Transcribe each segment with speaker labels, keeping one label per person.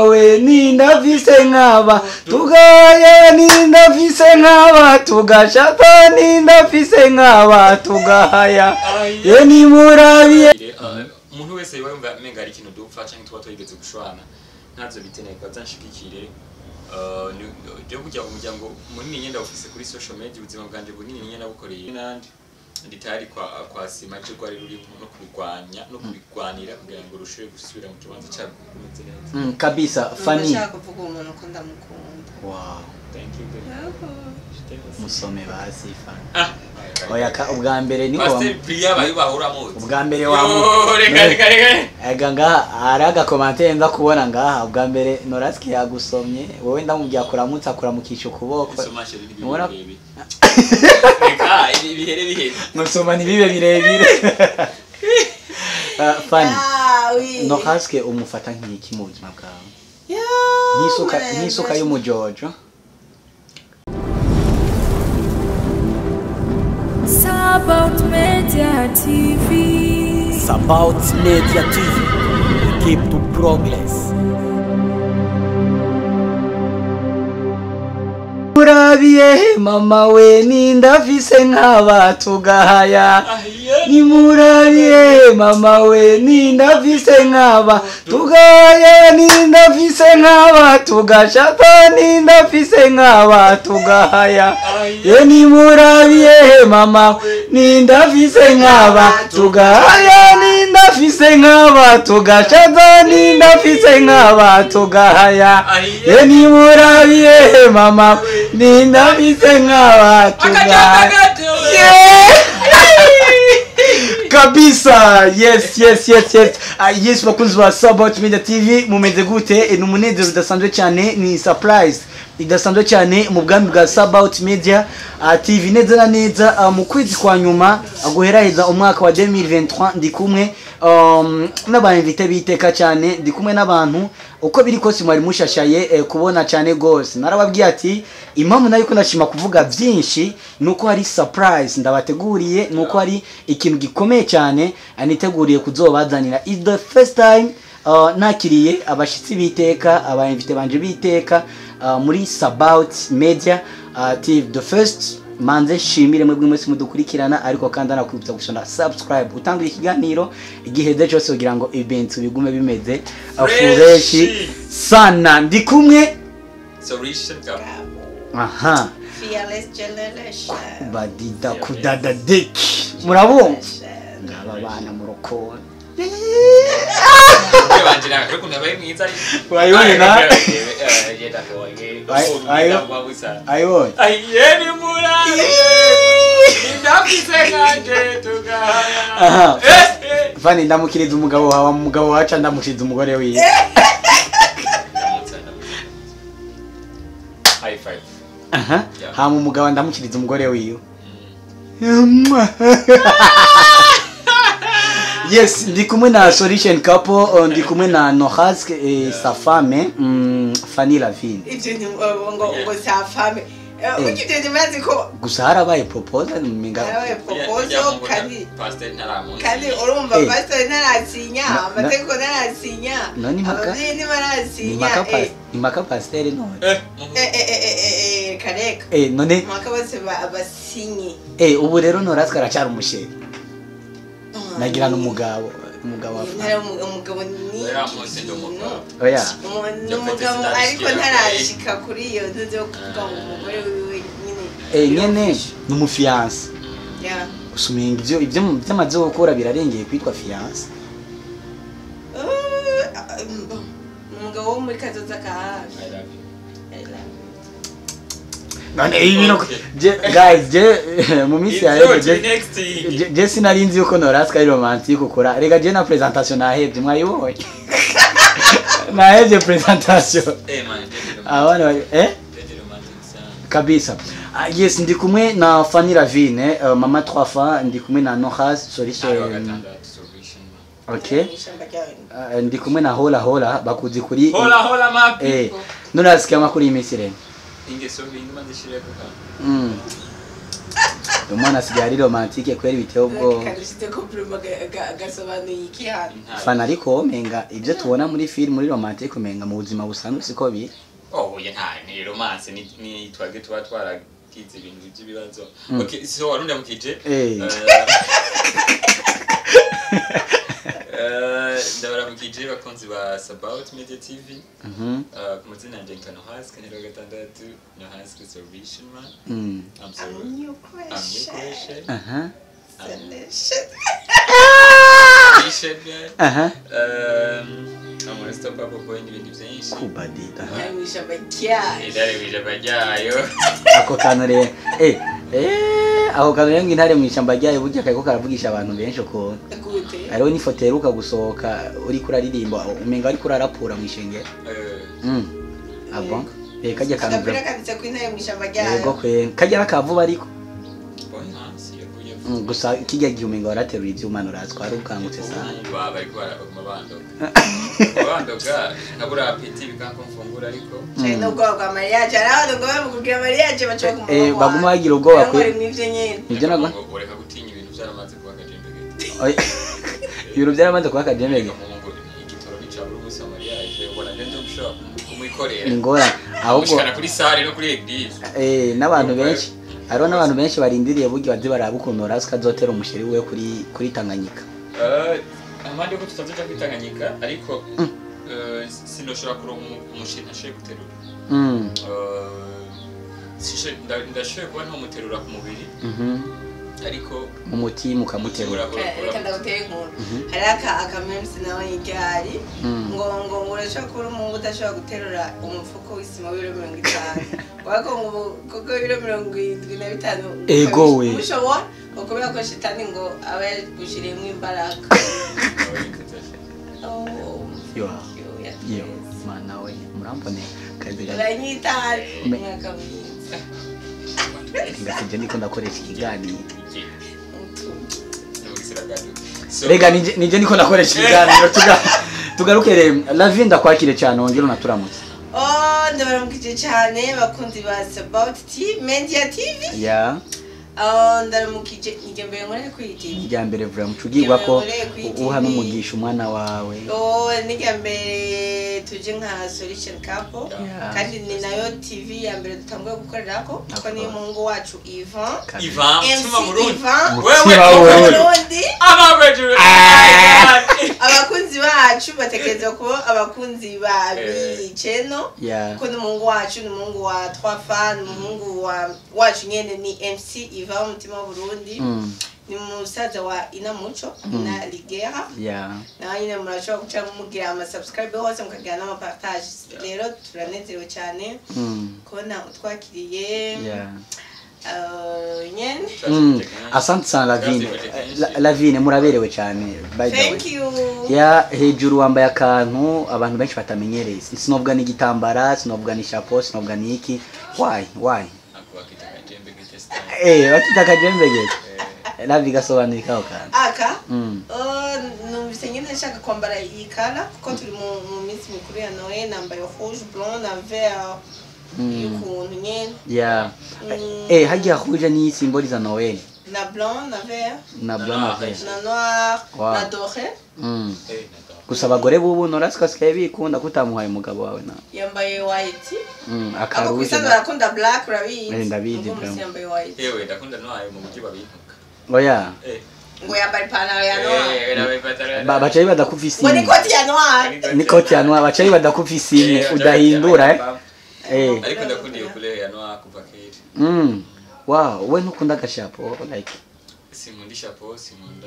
Speaker 1: we ninda vise nkaba tugaya ninda vise nkaba tugashata ninda vise nkaba tugahaya ye ni murabiye
Speaker 2: umuntu wese yumva menga ari ikintu dupfa cyangwa tuba twigeze gushwana ntazo bitene kwa zanshigikire je kujya mu muryango munini nyenda office kuri social media ubuzima bwanje bunini nyenda bukoreye nandi nditari kwa sima cyo kwari ruri no kubigwanya no kubigwanira kugira ngo rushire gusubira mu kibanza cya kumeze neza
Speaker 1: kabisa Fanny
Speaker 3: ndashaka kuvuga umuntu ko ndamukunda.
Speaker 1: Wow,
Speaker 2: thank you
Speaker 1: musome basi Fanny oya ka ubwa mbere niko
Speaker 2: Pastor Priya bayubahura mu
Speaker 1: ubwa mbere wa reka nga araga commentaire nza kubona ngaha ubwa mbere Noraski yagusomye wowe ndamubya kuramutsa kuramukisha ukuboko ubona reka ibihere musoma ni bibe birebire Fanny Noraski umufata nk'iki mu buzima bwawe n'isuka y'umujojo
Speaker 4: Sabaut Media TV.
Speaker 1: Sabaut Media TV. We keep to progress. Murabiye mama we ninda vise nkaba tugahaya ni murabiye mama we ninda vise nkaba tugahaya ninda vise nkaba tugashata ninda vise nkaba tugahaya ye ni murabiye mama ninda vise nkaba tugahaya ninda vise nkaba tugashata ninda vise nkaba tugahaya ye ni murabiye mama ninda vise nkaba tugahaya kabisa yes yes bakunzi ba Sabaut Media TV mumeze gute n'umunezero udasanzwe cyane ni surprise idasanzwe cyane mu bwami bwa Sabaut Media TV neza na neza mu kwezi kwa nyuma guheraheza umwaka wa 2023 ndi kumwe n'abayinvite biteka cyane ndi kumwe n'abantu uko biri kose mwari mushashaye kubona cyane gose narababwiye ati impamvu nayo ko nashima kuvuga byinshi nuko hari surprise ndabateguriye nuko hari ikintu gikomeye cyane aniteguriye kuzobazanira is the first time nakiriye abashitsi biteka abayinvite banje biteka muri Sabaut Media TV the first manze shimire mwebwe mwese mudukurikirana ariko kandi anakwibutsa gushona subscribe utangira ikiganiro igiheze cyose kugira ngo events bigume bimeze fresh sana ndi kumwe
Speaker 2: solution
Speaker 1: aha
Speaker 3: Fearless generation
Speaker 1: badida kudada dick murabonga ngaba bana murokona
Speaker 2: banjira ko kunabaye mwiza
Speaker 1: wayibona ayo
Speaker 2: ayeni murari ndafise kanje tugaya
Speaker 1: aha Fanny ndamukiriza umugabo wawe umugabo waca ndamukiriza umugore wiwe
Speaker 2: high five
Speaker 1: aha hama umugabo ndamukiriza umugore wiwe yes ndi kumwe na solution couple ndi kumwe na Norask sa femme Fanny Lavine
Speaker 3: ivyo ni ngo sa femme ukitende mazi ko
Speaker 1: gusa harabaye proposal minga
Speaker 3: proposal kandi urumva pastor ntarasinya amateko ntarasinya
Speaker 1: nani maka
Speaker 3: ni marasinya
Speaker 1: ni maka pastor none
Speaker 3: kareka
Speaker 1: none
Speaker 3: maka bose abasinye
Speaker 1: ubu rero Norask aracyari umusheri nagira n'umugabo
Speaker 3: umugabo ni
Speaker 1: oya
Speaker 3: umugabo ariko ntarashika kuri iyo ntuze kuvuga ngo umugore wiwe
Speaker 1: nyene n'umufiance usumenga ivyo byamaze gukora birarengeye kwitwa fiance
Speaker 3: umugabo wo muri kazoza ka
Speaker 1: none ibintu guys mu misi ya je sinarinzi yuko Norask ari romantique ukora rega je na presentation nahebye mwayibonye nahebye presentation abana kabisa yes ndi kumwe na Fanny Lavine mama 3 fois ndi kumwe na Norask solution okay ndi kumwe na hola bakuzi kuri
Speaker 2: hola map
Speaker 1: Norask amakuri imisire
Speaker 2: ingeso bintu mandishire kuka
Speaker 1: umwana asigaye ari romantique kweri biteye ubwo
Speaker 3: Kandi compliment gasobanuye iki hano.
Speaker 1: fana ariko menga ibyo tubona muri film muri romantique menga mu buzima busanzwe siko bi
Speaker 2: oya ni romance ni twage tuba twaragize ibintu by'ibibazo okay so warunda mukije ndabaramukije bakunzi ba Sabaut Media TV ku mazina yanjye Nkano Hasi kanero gatandatu no Hasi Reservation man I'm sorry
Speaker 3: I'm new question.
Speaker 2: I'm gonna stop up boy n'ibindi byinshi
Speaker 1: kubadita
Speaker 3: Yawisha bajyayo.
Speaker 2: Idarebije bajyayo
Speaker 1: ako kanore aho kanore ngintare mu ishyamba ryayo burya kayiko karavugisha abantu benshi ko
Speaker 3: Gute.
Speaker 1: ariho ni foto heruka gusohoka uri kuraririmba umenga ari kurarapura mu ishenge abo kajya kanure
Speaker 3: Agapira kabitse ku intare mu ishyamba ryayo.
Speaker 1: yego kwe kajya rakavuba ariko
Speaker 2: boy hasi yakuye
Speaker 1: gusa kijya gihe umenga waraterura ivyuma nurazwa ari ukangutse sana
Speaker 2: baba ariko babandoga nabura apeti bikanko mfungura ariko
Speaker 3: Cyane no gwa mariage araho ngo bamukugira mariage bacho kumva.
Speaker 1: baguma bagira ubwoba
Speaker 3: kwe. Nivyo nyene.
Speaker 1: Nivyo nago
Speaker 2: ureka gutinya ibintu byaramaze kuba kajembegete
Speaker 1: ibiro byaramaze kuba kajembege
Speaker 2: igitoro bicabura umunsi wa mariage ubona ndenzo gushaka kumuikorera
Speaker 1: ingora ahubwo
Speaker 2: mushikana kuri salle no kuri eglise
Speaker 1: n'abantu benshi ariho n'abantu benshi barindiriye buryo bazi barabukunora azotera umusheri we kuri Tanganyika
Speaker 2: amande ko tutazoja kwitanganyika ariko sinoshobora kuronka umusheri ntashoboye guterura ndashoboye kuba ntamuterura ku mubiri ariko
Speaker 1: umutima ukamuterura
Speaker 3: Reka ndaguteye inkuru. Hari akamemsi nawe yigari ngo urashobora kuba umuntu udashobora guterura umufuko w'isima w'ibiro 50. Wako ngo koko ibiro 75.
Speaker 1: Ego we.
Speaker 3: Mushobora ukubera ko shitani ngo aba yagushiriyemo imbaraga.
Speaker 1: yo mana we murambone kazi
Speaker 3: Uranyitari. Mwaka mwiza.
Speaker 1: ngasije ndiko ndakoresha ikiganiro
Speaker 2: So,
Speaker 1: rega nije niko nakoresha ikiganiro tugaruke Lavi ndakwakire cyane ongera unaturamutse
Speaker 3: Ndabaramukije cyane bakunzi ba Sabaut Media TV.
Speaker 1: ya
Speaker 3: Ndaramukije igembere ngore kwiti.
Speaker 1: ijyambere vura mucugirwa ko uha n'umugisha umwana wawe
Speaker 3: Nigambere tuje nka Solution Couple kandi ni nayo TV ya mbere dutanguye gukorerako ko ni mungu wacu Yvan
Speaker 2: tuma Burundi
Speaker 3: Burundi
Speaker 2: ababejuru
Speaker 3: abakunzi bacu batekereza ko abakunzi ba biceno ko ni mungu wacu ni mungu wa trois fans ni mungu wacu nyene ni MC Yvan mutima Burundi ni musaza wa Inamuco na Ligera na nyine murashobora guca mugira ama subscribe hose mukagira n'ama partage rero turanezerewe cyane kubona utwakiriye nyene
Speaker 1: asante sana Lavine muraberewe cyane by the way
Speaker 3: thank you
Speaker 1: hejuru wambaye akantu abantu benshi batamenyereye sinobwa n'igitambara sinobwa ni chapeau sinobwa ni iki why wakita kajembege Lavi gasobanurika
Speaker 3: aka numvise nyine nshaka kwambara iyi kala kuko turi mu minsi mikuru ya Noël nambaye rouge blanc na vert y'ukuntu nyene hagiye rouge ni symboliza Noël na blanc na vert
Speaker 1: na noir
Speaker 3: na doré
Speaker 1: gusa abagore bubu norasikaye bikunda kutamuhaye umugabo wawe na
Speaker 3: yambaye white
Speaker 1: akaruje
Speaker 3: ndakunda black urabizi
Speaker 1: ndabizi
Speaker 3: yambaye white
Speaker 2: yewe ndakunda noir mu buryo babintuka
Speaker 1: oya
Speaker 3: ngo yambaye ipantaro ya noir
Speaker 1: bacaye badakufise
Speaker 3: ni koti ya noir
Speaker 1: ni koti ya noir bacaye badakufise udahindura
Speaker 2: ariko ndakunda iyo couleur ya noir kuva kera
Speaker 1: wow we ntukunda agashapo like
Speaker 2: sinkunda chapeau sinkunda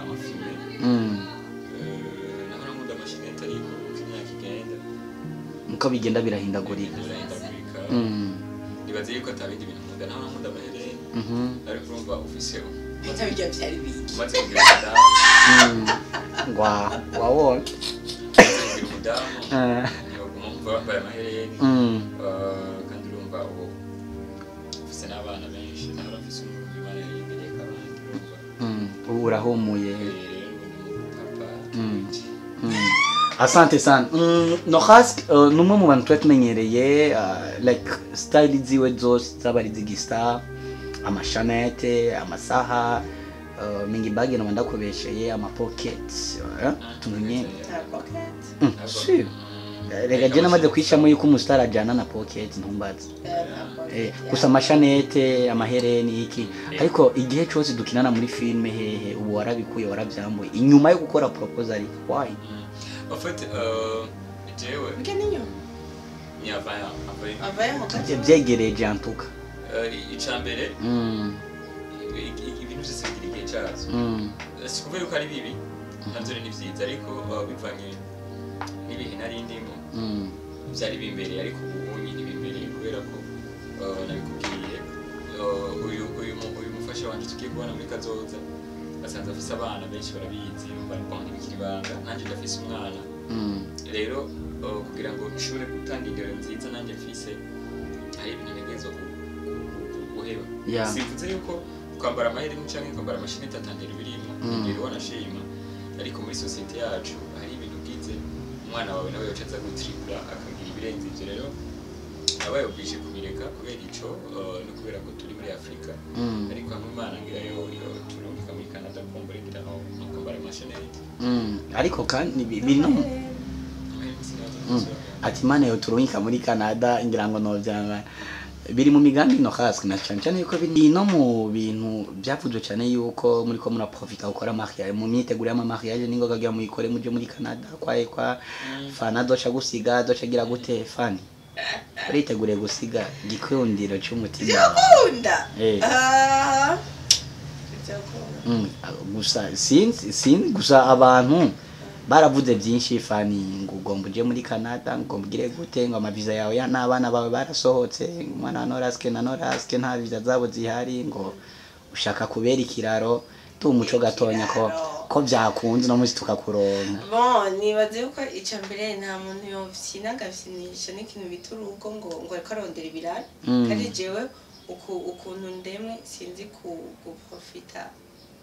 Speaker 2: amafilme nahora nkunda amashinete ariko imyaka igenda
Speaker 1: niko bigenda birahindagurika
Speaker 2: nibaze yuko atabindi bintu nkunda nahora nkunda amahereni ariko urumva ufise
Speaker 3: ibyo bijya byari biki
Speaker 2: maze kugira umudamu
Speaker 1: wawona
Speaker 2: maze kugira umudamu ntibaguma kumva bambaye amahereni kandi urumva ubu ufise n'abana benshi nahora mfise umuntu imana yibereye kabandi
Speaker 1: ubu urahumuye asante sana Nohask numwe mu bantu tumenyereye like style ziwe zose zabari zigistar amashanete amasaha mingi bag no ndakubesheye ama pockets tunye rega je namaze kwishamo yuko umustar ajana na pocket ntumbaza gusa amashanete amahereni iki ariko igihe cyose dukinana muri filme hehe ubu warabikuye warabyambuye inyuma yo gukora proposal why
Speaker 2: afite jewe
Speaker 3: ngenyo
Speaker 2: ni avaya
Speaker 3: mukati
Speaker 1: byegereje antuka
Speaker 2: icambere ibintu byose bigira igihe cyazo sikuvuga yuko ari bibi nabyo ni byiza ariko bivanye n'ibihe nari ndimo byari bimbereye ariko ubu nyine bimbereye kubera ko nabikubwiye uyu mufasha wanje tugiye kubona muri kazoza basanze afise abana benshi barabizi bari bikiri banga nanjye ndafise umwana rero kugira ngo nshobore gutanga indero nziza nanjye mfise hari ibintu ntegerezwa guheba sivuze yuko kwambara amahereni cyangwa kwambara amashinete atandera birimo ingero wanashima ariko muri societe yacu hari ibintu bwize umwana wawe nawe yocaza gutripla akagira ibirenze ibyo rero abaye ubwije kubireka kubera ico no kubera ko turi muri Afrika ariko hamwe Imana ngira yo turumika muri Canada kombore ngira no kwambara amashinete
Speaker 1: ariko kandi biri no ati Imana yo turumika muri Canada ngira ngo no byanga biri mu migambi no haswe na cyane yuko biri no mu bintu byavuzwe cyane yuko muri ko muraprofita gukora mariage mu myiteguro y'ama mariage ningo gagiye mu ikore muje muri Canada kwa fana docha gusiga docha gira gute fani uritegure gusiga gikundiro cy'umutima
Speaker 3: yakunda
Speaker 1: gusa sin gusa abantu baravuze byinshi fani ngo ugomba uje muri Canada ngo mbigire gute ngo amaviza yawe ya nabana bawe barasohotse umwana Noraske na Noraske nta viza zabo zihari ngo ushaka kubera ikiraro tu umuco gatonya ko byakunze no muzi tukakuronka
Speaker 3: bon nibaze uko icambere nta muntu yofisina gafisinisha n'ikintu bituruko ngo ariko arondera ibirari kandi jewe ukuntu ndemwe sinzi guprofita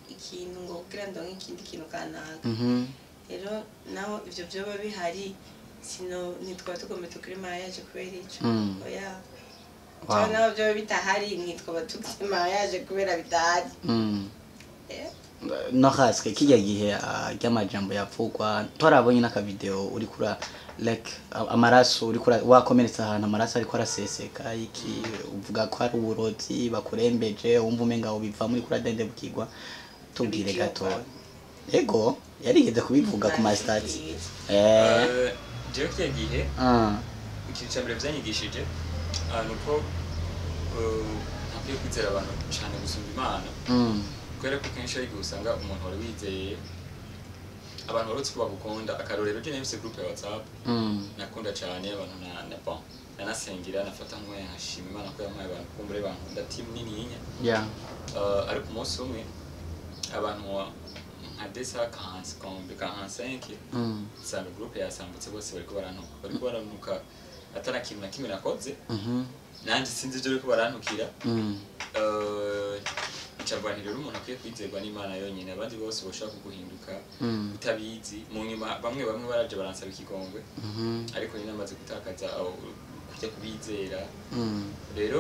Speaker 3: ikintu ngo kugira ndonke ikindi kintu kanaka rero naho ivyo byoba bihari sino nitwa tugombe tukiri mariage kubera ico oya wow. Naho byoba bitahari nitwa tukiri mariage kubera bitahari
Speaker 1: no haske kijya gihe ry'amajambo yapfukwa twarabonye naka video uri kura like amaraso uri kura wakomeretsa ahantu amaraso ariko araseseka iki uvuga ko ari uburozi bakurembeje umva umenga ubiva muri kura dende bukigwa tubwire gato ego yarigeze kubivuga ku mastati
Speaker 2: je kyagihe ikintu cyambere byanyigishije nuko ntabyo kwizera abantu cyane gusumba Imana kubera ko kenshi ari gusanga umuntu wari wizeye abantu barutse ko bagukunda akarorero je nefise group ya WhatsApp nakunda cyane abantu na bon nanasengera nafata nkwe hashima Imana ko yamaye abantu kumbure bankunda team nini yinya ariko umunsi umwe abantu nka desa kanse kombe kansenke sanga group yasambutse bose bariko barantuka atana kintu na kimwe nakoze nanje sinzi byo bariko barantukira icabwanira umuntu akwiye kwizerwa n'Imana yonyine abandi bose boshaka kuguhinduka utabizi mu nyuma bamwe baraje baransaba ikigongwe ariko ni namaze gutakaza kujya kubizera rero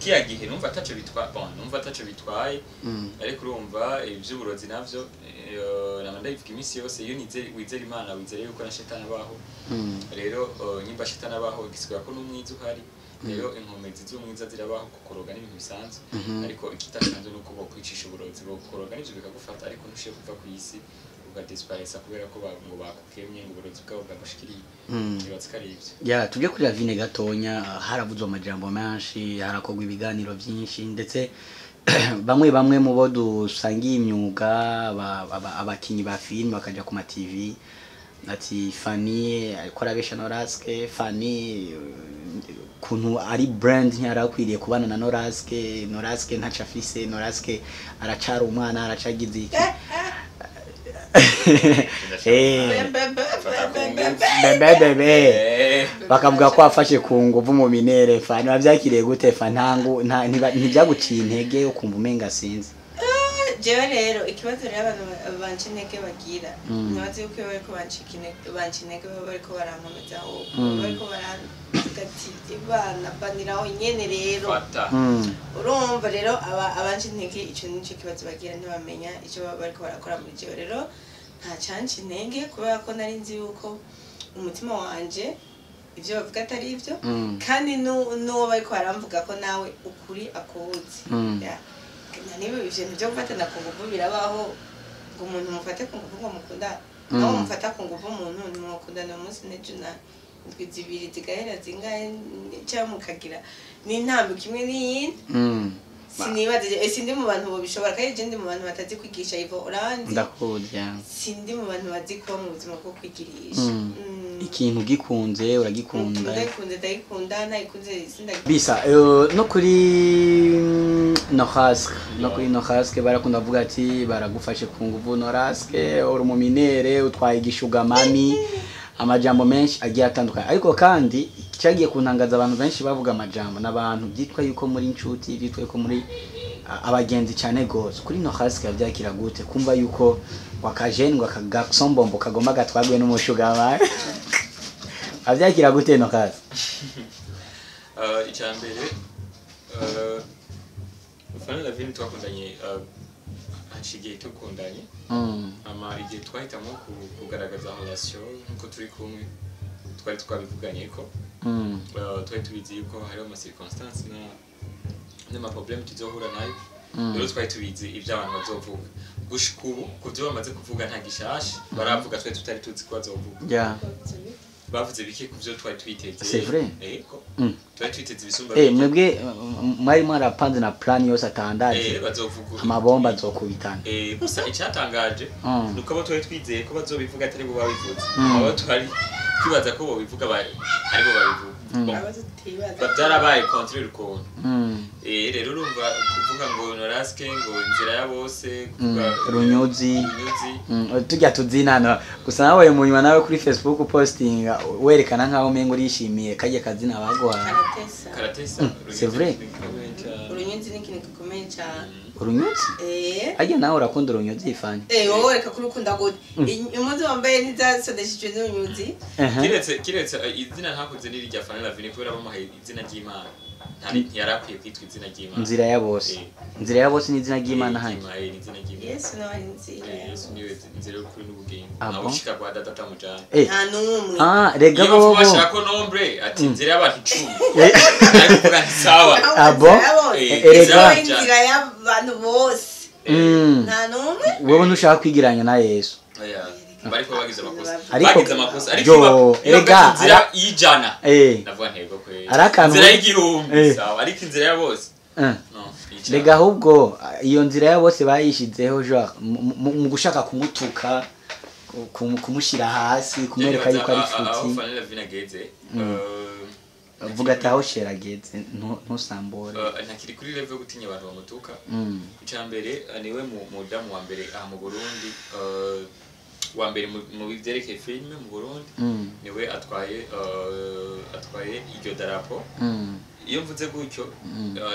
Speaker 2: kiya gihe numva ataco bitwaye ariko urumva ivy'uburozi navyo namanda ivuga imisi yose iyo wizera Imana wizera yuko na shetani abaho rero nyimba shetani abaho gisigura ko n'umwiza uhari rero inkomezi z'umwiza zirabaho kukoroga n'ibintu bisanzwe ariko ikitasanzwe nuko bokwicisha uburozi bokoroga n'ivyo bikagufata ariko ntushiye kuva ku isi ugadisparesa kubera ko ngo bakukemye ngo uburozi bwabo bwagushikiriye nibatse kari ivyo
Speaker 1: ya tuje kuri Yvan gatonya haravuzwe amajambo menshi harakogwa ibiganiro byinshi ndetse bamwe mu bo dusangiye imyuga abakinyi ba film bakaja ku ma TV ati Fanny ariko arabesha Noraske Fanny kuntu ari brand ntiyarakwiriye kubana na Noraske ntacafise Noraske aracara umwana aracagize iki bakavuga ko afashe ku nguvu mu minere Fanny bavyakiriye gute Fanny ntibyaguciye intege ukumva umenga sinzi
Speaker 3: jewe rero ikibazo rero abantu bancineke bagira ntibazi yuko bariko bancineke bariko barankomeza bariko avuga ati ibana baniraho nyene rero
Speaker 2: fata
Speaker 3: urumva rero abanje intege ico nico kibazo bagira ntibamenya ico bariko barakora muri jewe rero nta canje intege kubera ko nari nzi yuko umutima wanje ivyo bavuga atari ivyo kandi n'uwo bariko baramvuga ko nawe ukuri akuzi niba ibintu byo gufatana ku nguvu birabaho ngo umuntu mufate ku nguvu ngo mukunda naho mufata ku nguvu umuntu ntimukundana umunsi n'ejo na indwi zibiri zigahera zingahe cyangwa mukagira n'intambwe kimwe n'iyindi sinibaze sindi mu bantu bobishobora kandi je ndi mu bantu batazi kwigisha Yvan urandi
Speaker 1: ndakujya
Speaker 3: sindi mu bantu bazi kuba mu buzima bwo kwigirisha
Speaker 1: ikintu gikunze uragikunda
Speaker 3: ndagikunda ntayikunze sindagikunze
Speaker 1: bisa no kuri nohaske barakunda kuvuga ati baragufashe ku nguvu noraske uri umuminere utwaye igishugamami amajambo menshi agiye atandukanye ariko kandi cyagiye kuntangaza abantu benshi bavuga amajambo n'abantu byitwa yuko muri inshuti byitwa yuko muri abagenzi cyane gose kuri nohaske yabyakira gute kumva yuko wakajeni ngo akagasombombo kagomba gatwagwe n'umushugama abyakira gute nohaske
Speaker 2: icyambere ufana la vini twakundanye hashigiye tukundanye ama igihe twahitamo kugaragaza relation nkuko turi kumwe twari twabivuganye ko twari tubizi yuko hariho ama circonstances n'ama problem tuzohura nayo rero twari tubizi ibyo abantu bazovuga gushika ubu kuvyo bamaze kuvuga nta gishasha baravuga twari tutari tuzi ko bazovuga bavuze bike kuvyo twari twiteze
Speaker 1: c'est vrai
Speaker 2: twari twiteze ibisumba
Speaker 1: mwebwe mwari mwarapanze na plan yose atandaje
Speaker 2: bazovuga
Speaker 1: amabomba azokubitana
Speaker 2: gusa icyatangaje nuko abo twari twizeye ko bazobivuga atari bo babivuze abo twari kwibaza ko bo bivuga ari bo babivuga byarabaye contraire ukuntu rero urumva kuvuga ngo noraske ngo inzira ya bose
Speaker 1: runyuzi tujya tuzinana gusa nawe munyuma nawe kuri Facebook posting werekana nkaho mengo urishimiye kaje kazina baguha
Speaker 2: karatesa
Speaker 1: c'est vrai
Speaker 3: urunyuzi ni ikintu gikomeye cyane
Speaker 1: urunyuzi ajya nawe urakunda urunyuzi Yvan
Speaker 3: wowe reka kurukunda gute impuzu wambaye ntizasodeshejwe n'urunyuzi
Speaker 2: kiretse izina ntakuze n'irya fana la vini kubera bamuhaye izina ry'Imana yarakwiye kwitwa izina ry'Imana
Speaker 1: nzira ya bose ni izina ry'Imana hanje
Speaker 3: Yesu nawe nzira
Speaker 2: Yesu niwe nzira y'ukuri n'ubugingo nawe ushika kwa data tamujana
Speaker 3: nta numwe
Speaker 1: rega bobo
Speaker 2: bashaka ko nombre ati nzira y'abantu 10 ariko kuvuga sawa
Speaker 3: rega inzira y'abantu bose nta numwe
Speaker 1: wowe ntushaka kwigiranya na Yesu
Speaker 2: bariko bagize amakosa ariko
Speaker 1: rega
Speaker 2: inzira y'ijana navuga ntego kwe inzira y'igihumbi sawa ariko inzira ya bose
Speaker 1: rega ahubwo iyo nzira ya bose bayishizeho genre mu gushaka kumutuka kumushira hasi kumwereka yuko ari futi
Speaker 2: fana la vinageze
Speaker 1: vuga ati aho sherageze ntusambore
Speaker 2: ntakiri kuri level gutinya abantu bamutuka icambere niwe mudamu wa mbere aha mu Burundi wa mbere mu byerekeye filime mu Burundi niwe atwaye iryo darapo iyo mvuze gutyo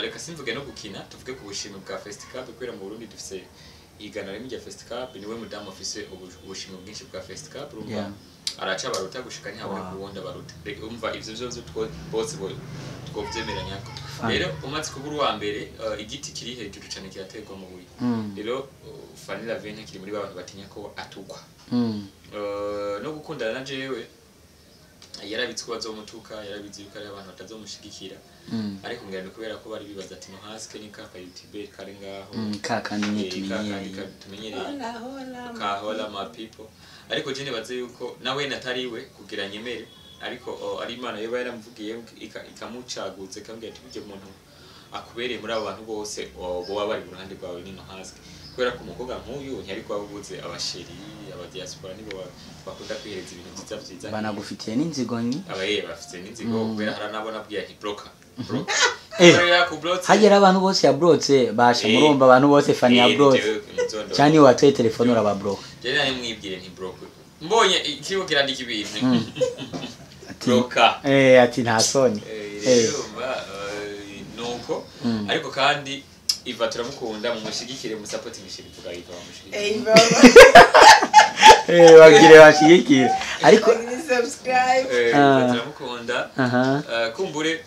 Speaker 2: reka simvuge no gukina tuvuge ku bushimwe bwa festival kwera mu Burundi dufise igana rimwe rya festival niwe mudamu office ubushimwe bwinshi bwa festival urumva araca baruta gushika ntihabone kuwonda baruta umva ivyo byose bose twovyemeranya ko rero umatse kubura wa mbere igiti kiri hejuru cyane kirategwa mu buye rero fani la vini kiri muri abantu batinya ko atukwa no gukundana na jewe yarabitse ko bazomutuka yarabizi yuko ari abantu batazomushigikira ariko ngende kubera ko bari bibaza ati no haske ni kaka YouTube kare ngaho
Speaker 1: kaka ni
Speaker 2: tumenyereye kahola ma people ariko je nibaze yuko nawe natariwe kugira nyemere ariko ari Imana yoba yaramvugiye ikamucagutse kambye ati bije umuntu akubereye muri abo bantu bose bo bari mu ruhande rwawe ni no haske kubera ko umukobwa nk'uyu ntiyari kwabuze abasheri abadiaspora nibo bakunda kwihereza ibintu byiza
Speaker 1: banagufitiye n'inzigo ni
Speaker 2: bafite n'inzigo kubera haranabona bwiya nti broker
Speaker 1: hagera abantu bose ya brotse basha murumva abantu bose fani ya brotse cyane watoye telefone urababroka
Speaker 2: je nari mwibwire nti broker mbonye ikiriho kirandika ibintu broker
Speaker 1: ati nta soni
Speaker 2: nuko ariko kandi Yvan turamukunda mu mushigikire mu supporting shiri tugayiva mu mushigikire
Speaker 1: bagire bashigikire ariko
Speaker 3: subscribe
Speaker 2: turamukunda kumbure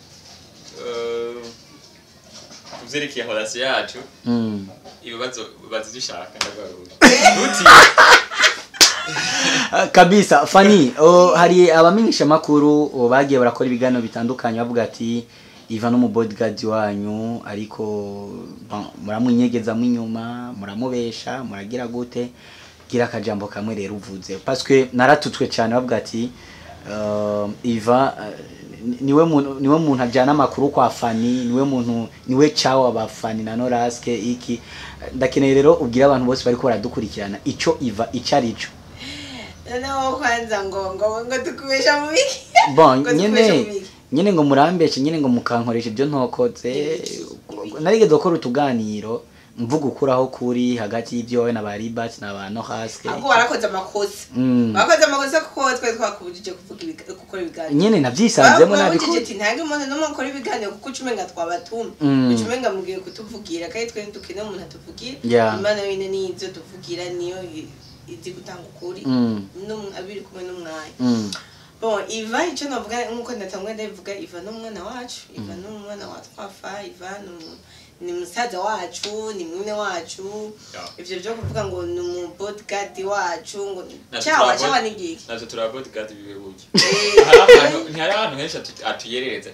Speaker 2: kuvyerekeye horasi yacu ibibazo bazidushaka ndagaruka
Speaker 1: kabisa Fanny hari abamenyesha makuru bagiye barakora ibiganiro bitandukanye bavuga ati Yvan mu bodyguard wanyu ariko muramwinyegeza mwinyuma muramubesha muragira gute gira akajambo kamwe rero uvuze parce que naratutwe cyane bavuga ati Yvan niwe muntu ajana makuru kwa Fanny niwe cawo abafani na Noraske iki ndakeneye rero ubwira abantu bose bariko baradukurikirana ico Yvan icarico
Speaker 3: no kwanza ngo tukubesha mu biki
Speaker 1: bon nyene ngo murambeshe nyene ngo mukankoresha ibyo ntokoze narigeze gukora utuganiro mvuga ukuraho kuri hagati y'ibyo na baribat na ba Noraske
Speaker 3: ako warakoze amakosa kuko twe twakubujije kuvuga gukora ibiganiro
Speaker 1: nyene navyisanzemo nabiko
Speaker 3: ati ntange umuntu no mukora ibiganiro kuko ucumenga twabatumye ucumenga mugiye kutuvugira kandi twe dukeneye umuntu atuvugira imana yine nizo tuvugira niyo izi gutanga ukuri abiri kumwe n'umwanya bon Yvan icyo navuga nkuko natangwe ndavuga Yvan n'umwana wacu Yvan n'umwana wa twafa Yvan ni musaza wacu ni mwene wacu ivyo byo kuvuga ngo ni mu bodyguard wacu ngo cyawa nigiki
Speaker 2: nazo tura bodyguard bibe buki hari abantu henshi atuyerereza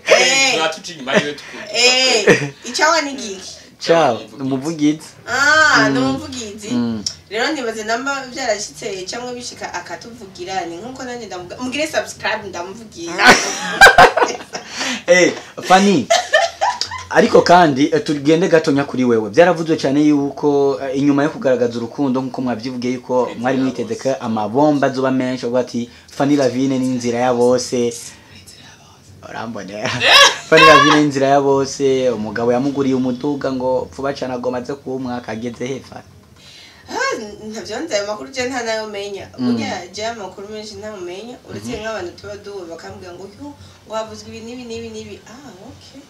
Speaker 2: twatuci nyuma yiwe tukuye
Speaker 3: icyawa nigiki
Speaker 1: ciao umuvugizi
Speaker 3: n'umuvugizi rero nibaze namba byarashitse cyangwa bishika akatuvugira ni nkuko nanjye ndavuga mugire subscribe ndamuvugira
Speaker 1: Fanny ariko kandi tugende gatonya kuri wewe byaravuzwe cyane yuko inyuma yo kugaragaza urukundo nkuko mwabyivugiye yuko mwari mwitezeke amabomba zuba menshi ubwo ati Fanny Lavine ni inzira ya bose urambonera Fanny Lavine ni inzira ya bose umugabo yamuguriye umuduga ngo vuba cyane agomaze ku umwaka ageze hefa
Speaker 3: ntavyonze amakuru je nta nayo menya burya je amakuru menshi ntamenya uretse nk'abantu tuba duwe bakambwira ngo yo wavuzwe ibi nibi okay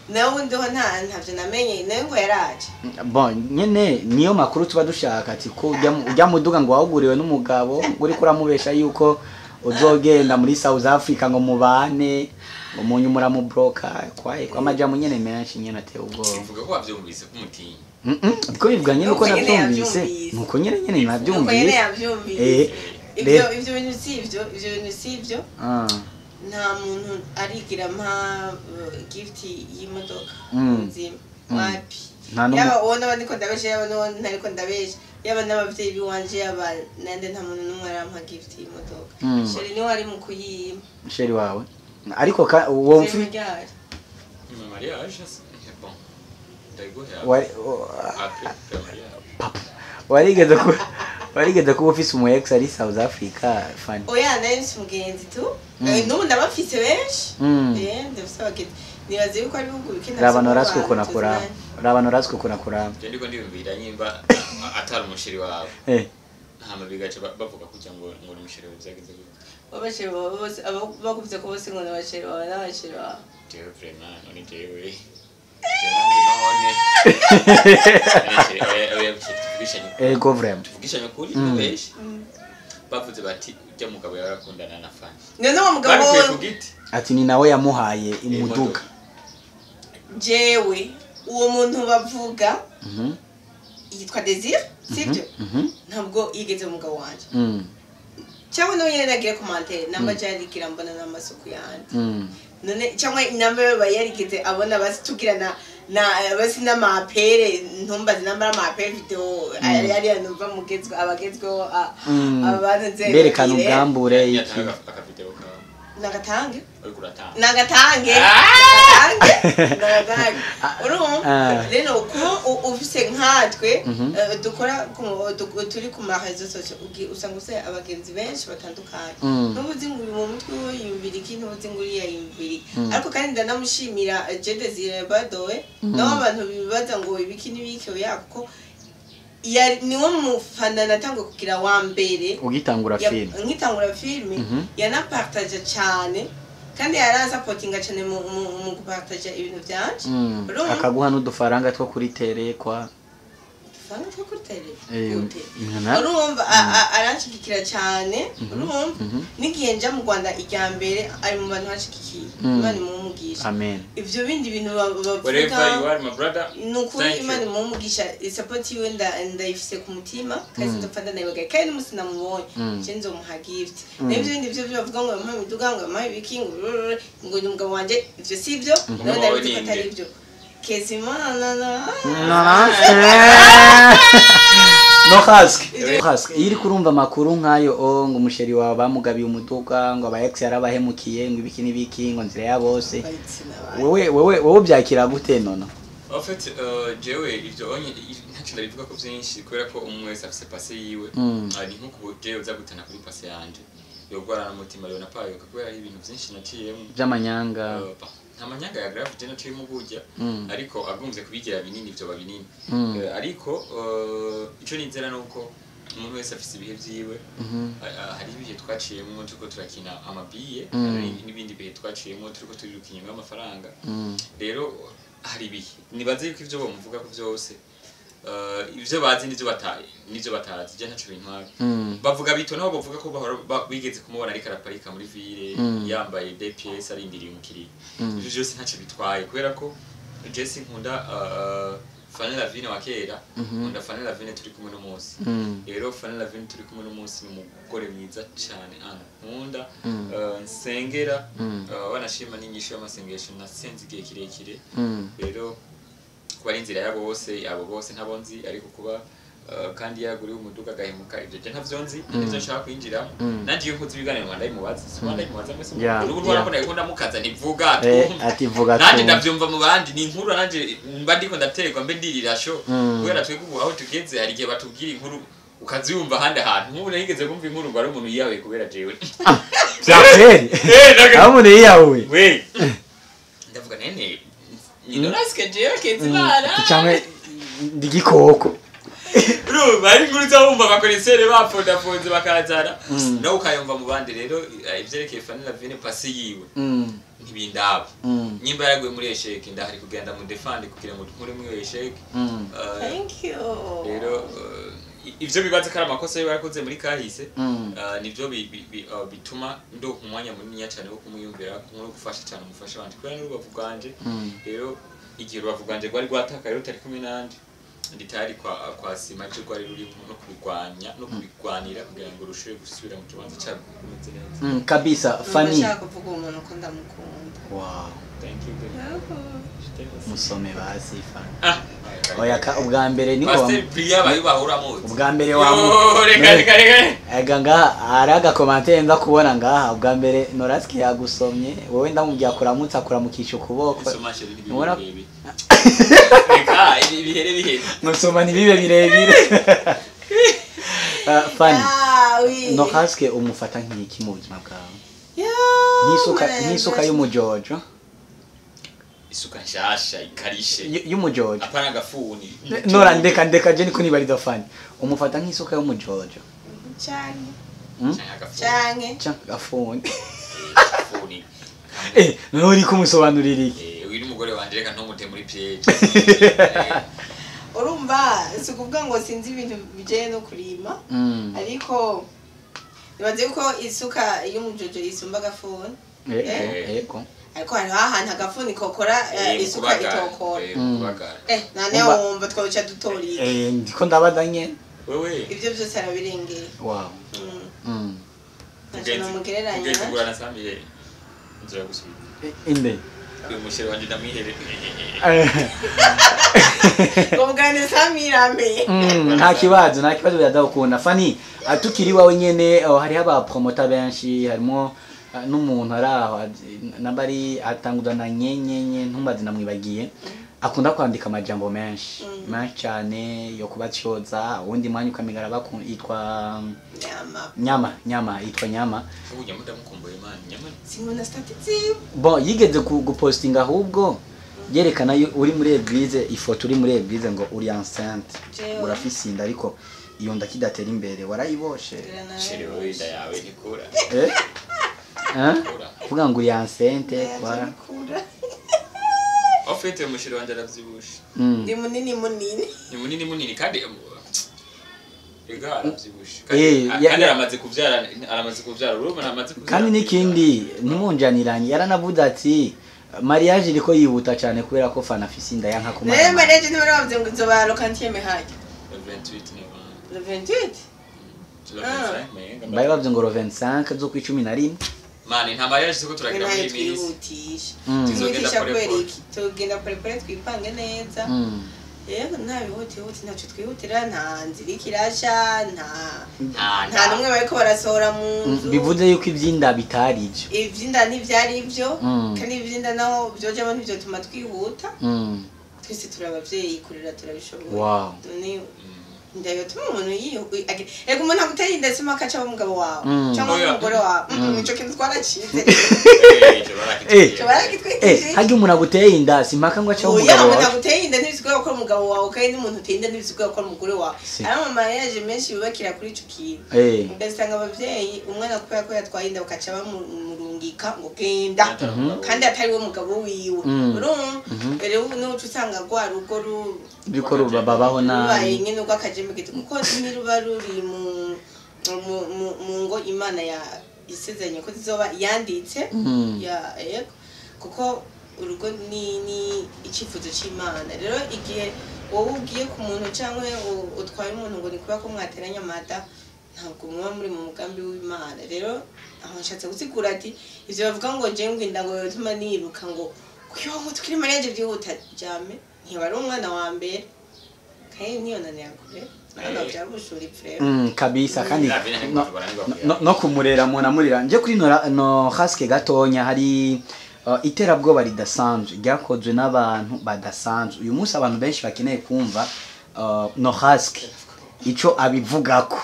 Speaker 3: nawe ndiho ntavyo namenye nayo ngo yaraje
Speaker 1: bon nyene niyo makuru tuba dushaka ati ko ujya muduga ngo wahuguriwe n'umugabo uri kuramubesha yuko uzogenda muri South Africa ngo mubane ngo munyumura mu broker kwaye kwamajamu nyene menshi nyene ate ubwo
Speaker 2: uvuga ko wavyumvise kumutinya
Speaker 1: biko bivuga nyene uko navyumvise nuko nyene navyumvise
Speaker 3: ivyo bintu sivyo nta muntu arigira mpa gift y'imodoka nzima wapi yaba ubona bandiko ndabesha yaba no ntariko ndabesha yaba n'abavyeyi biwanje yaba nande nta muntu numwe arampa gift y'imodoka sheri ni wari mu kuyima
Speaker 1: sheri wawe ariko uwo mfi
Speaker 2: Maria aje bon
Speaker 1: warigeze kuba ufise umu ex ari South Africa Fanny
Speaker 3: oya nari mugenzi tu n'ubu ndabafise benshi ndafise abageni nibaze yuko ari bihugu bikina
Speaker 1: rabano rasiko kuna kuramba
Speaker 2: ndiko ndiyumvira nyimba atari umushiri wawe hama bigace bavuga kujya ngo umushiri wawe byageze
Speaker 3: babashiri bose bakuvye ko bose ngo nabashiri wawe n'abashiri wawe
Speaker 2: jewe vraiment none jewe
Speaker 1: ego vraiment
Speaker 2: tuvugishanya kuri nubeshe bavuze bati ujya mugabo yarakundana na Fanny
Speaker 3: none uwo mugabo
Speaker 1: ati ni nawe yamuhaye imuduga
Speaker 3: jewe uwo muntu bavuga yitwa Desire sibyo ntabwo yigeze umugabo wanje cyangwa no yene nagiye commentaire namba jari kirambona n'amasuku yandi none cyangwa inamba bayarigeze abona basitugirana na basi n'amapere ntumbaze namba amapere video ari numva mugezwe abagezweho abantu nze
Speaker 1: berekana ubwambure iki
Speaker 3: nagatange
Speaker 2: nagatange
Speaker 3: rero ko ufise nkatwe dukora turi ku marezo social usanga use abagenzi benshi batandukanye n'ubuzi nguri mu mutwe yumvira ikintu ubuzi nguri yayumvira ariko kandi ndanamushimira je Desire badowe n'abantu bibaza ngo ibiki n'ibiki yako niwo mufana natangwe kugira wa mbere
Speaker 1: ugitangura
Speaker 3: filme yanapartage cyane kandi yaransapotinga cyane mu gupartage ibintu byanje
Speaker 1: akaguha n'udufaranga two kuri tele kwa
Speaker 3: fana ko kurtere
Speaker 1: imana
Speaker 3: urumva aranshikira cyane urumva nigiye nja mu Rwanda ijya mbere ari mu bantu bashikikiye Imana imumugisha
Speaker 1: amen
Speaker 3: ivyo bindi bintu bavuga
Speaker 2: wherever you are my brother
Speaker 3: nukuri Imana imumugisha support yiwe ndayifise ku mutima kandi ndafanda nawe kandi musi namubonye cenzo muha gift n'ivyo bindi byo bavuga ngo mpa miduga ngo mpa bikingo ngo umugabo wanje ivyo sivyo none ndabifata atari ivyo Kezimana
Speaker 1: no hask iri kurumva makuru nkayo ngo umusheri wawe bamugabiye umuduga ngo aba ex yarabahemukiye ngo ibiki nibiki ngo nzira ya bose wewe byakira gute nono
Speaker 2: en fait jewe ivyo onye ntacyo ndabivuga ko byinshi kubera ko umwe wese afise passé yiwe ari nkuko jewe uza gutana kuri passé yanje yogwarana umutima rero napayo kubera ibintu byinshi naciyemo
Speaker 1: by'amanyanga
Speaker 2: nta manyanga ya graph je naciye mu burya ariko agumze kubigira binini byo babinini ariko ico nizera nuko umuntu wese afise ibihe byiwe hari ibihe twaciyemo tuko turakina amabiye n'ibindi bihe twaciyemo turiko turirukinywa amafaranga rero hari ibihe nibaze yuko ivyo bamuvuga ko byose ivyo bazi nivyo batazi je ntaco bintwara bavuga bito naho bavuga ko bigeze kumubona ariko araparika muri ville yambaye DPS arindiriye umukiriya ivyo byose ntaco bitwaye kubera ko Jesse nkunda Fanny Lavine wa kera nkunda Fanny Lavine turi kumwe no munsi rero Fanny Lavine turi kumwe no munsi ni umugore mwiza cyane nkunda nsengera wanashima n'inyisho y'amasengesho nasenze igihe kirekire rero kuba inzira yabo bose ntabonzi ariko kuba kandi yaguriye umuduga gahemuka ivyo je ntavyonzi nivyo nshaka kwinjira nandi yo nkuzi ibiganiro Rwanda imubaza Rwanda imubaza mwese n'ubu rwanda ikunda mukaza nivuga
Speaker 1: ati vuga
Speaker 2: nandi ndavyumva mu bandi ni inkuru nanje mba ndiko ndaterwa mbe ndirira sho kubera twege ubu aho tugeze hari igihe batubwira inkuru ukaziyumva handi ahantu nk'ubu nigeze kumva inkuru ngo ari umuntu yiyawe kubera jewe
Speaker 1: byaperi amuntu yiyawe
Speaker 2: we ndavuga nene ino raske jewe Kezimana
Speaker 1: cyangwa ndigikoko
Speaker 2: bro bari nkuru cyabumva bakoresere bafondafonze bakazana nawe ukayumva mu bandi rero ivyerekeye Fanny Lavine passé yiwe ntibindaba nyimba yaraguye muri esheke ndahari kugenda mu defend kugira ngo nkure mu esheke
Speaker 3: thank you
Speaker 2: rero ivyo bibaze kara amakosa yo yarakoze muri kahise nivyo bituma ndo kumwanya munini cyane wo kumuyumvira nkuru gufasha cyane umufasha bandi kubera n'urubavu bwanje rero igihe urubavu bwanje rwari rwataka rero tari kumwe nandi nditari kwa sima cyo rwari ruri no kubigwanya no kubigwanira kugira ngo rushire gusubira mu kibanza cyabo kumeze neza
Speaker 1: kabisa Fanny
Speaker 3: ndashaka kuvuga umuntu ko ndamukunda
Speaker 1: wow
Speaker 2: thank you
Speaker 1: musome basi Fanny oya ka ubwa mbere niko
Speaker 2: Master Priya bayubahura mu
Speaker 1: ubwa mbere wa reka nga araga commentaire nza kubona ngaha ubwa mbere Noraski yagusomye wowe ndamubya kuramutsa kuramukisha ukuboko ubona reka
Speaker 2: ibihere
Speaker 1: musoma nibibe birebire Fanny Noraski umufata nk'iki mu buzima bwawe n'isuka y'umujojo
Speaker 2: isuka nshasha ikarishe
Speaker 1: y'umujojo
Speaker 2: apana gafuni
Speaker 1: nora ndeka je niko nibariza Fanny umufata nk'isuka y'umujojo
Speaker 3: cyane
Speaker 1: gafuni nori kumusobanurira iki
Speaker 2: uyu umugore wanje reka ntomute muri piege
Speaker 3: urumva sikuvuga ngo sinzi ibintu bijeye no kurima ariko nibaze ko isuka y'umujojo isumba gafuni
Speaker 1: yego
Speaker 3: ariko hari ahantu agafuni kokora isuka itokora nane wumva twaca dutoriye
Speaker 1: ndiko ndabadanye
Speaker 2: wewe
Speaker 3: ivyo byose arabirengeye
Speaker 1: wow
Speaker 3: ntacyo namugereranya
Speaker 2: ugeze gurana samire nzira gusubira
Speaker 1: inde
Speaker 2: uyu musheri wanje ndamwihere
Speaker 3: ngomugane samirame
Speaker 1: nta kibazo biradakunda Fanny atukiri wawe nyene hari aba promoter benshi harimo n'umuntu araho nabari atangudana nyenyenye ntumbaze namwibagiye akunda kwandika amajambo menshi cyane yo kubatyoza ubundi mwanya ukamigara yitwa nyama yitwa nyama
Speaker 2: ubunya mudamukumbuye man nyama
Speaker 3: simona statistics
Speaker 1: bon yigeze gupostinga ahubwo yerekana uri muri eglise ifoto uri muri eglise ngo uri enceinte urafise inda ariko iyo nda kidatera imbere warayiboshe
Speaker 2: sheri wewe inda yawe nikura
Speaker 1: kuvuga ngo uri enceinte kwa
Speaker 2: Ofete umushiro wanje aravyibushe.
Speaker 3: Ndi munini
Speaker 2: Ni munini kandi ega aravyibushe. Kandi aramaze kuvyara urumva aramaze kuvyara.
Speaker 1: Kandi nikindi ntimunjaniranye yaranavuze ati mariage iriko yihuta cyane kubera ko fana afise inda yanka kumara.
Speaker 3: Mariage ni baravuze ngo izoba lokantieme haje. Le 28
Speaker 1: Bayi bavuze ngo 25 zo ku 11.
Speaker 2: Mani nta mariage siko turagira muri minsi.
Speaker 3: Tuzogenda pore twipange neza. Yego nta bihuti ntacyo twihutira nta nzira ikirasha nta numwe bariko barasohora mu nzu.
Speaker 1: Bivuze yuko ivyinda bitari ivyo.
Speaker 3: Ivyinda ntivyari ivyo kandi ivyinda naho byojemo ntivyo tuma twihuta. Twese turabavyeyi kurira turabishobora.
Speaker 1: Wow.
Speaker 3: Ndayo tuma umuntu ego umuntu aguteye inda sima kaca umugabo wawe cyangwa umugore wawe nico kintu twaracize
Speaker 1: hajya umuntu aguteye inda simpaka ngo aca umugabo wawe
Speaker 3: umuntu aguteye inda ntibizigwa gukora umugabo wawe kandi n'umuntu uteye inda ntibizigwa gukora umugore wawe ari mu mariage menshi bibakira kuri ico kintu ugasanga abavyeyi umwana kubera ko yatwaye inda bakaca bamurungika ngo genda kandi atari we mugabo wiwe urumva rero n'uco usanga rwa rugo
Speaker 1: riko rubabaho nabi
Speaker 3: nyine uko akajembegete kuko niruba ruri mu ngo Imana ya isezeranye ko zizoba yanditse ya kuko urugo ni icyifuzo cy'Imana rero igihe wowe ugiye ku muntu cyangwa utwaye umuntu ngo ni kuba ko mwateranya amata ntabwo muba muri mu mugambi w'Imana rero aho nshatse gusigura ati ivyo bavuga ngo je ngwinda ngo yotuma niruka ngo kuyo ngo tukiri mariage byihuta jame ntibari umwana wa mbere kandi niyo naniyakure
Speaker 1: kabisa kandi no kumurera muna murira nje kuri no haske gatonya hari iterabwoba ridasanzwe ryakozwe n'abantu badasanzwe uyu munsi abantu benshi bakeneye kumva no haske ico abivugako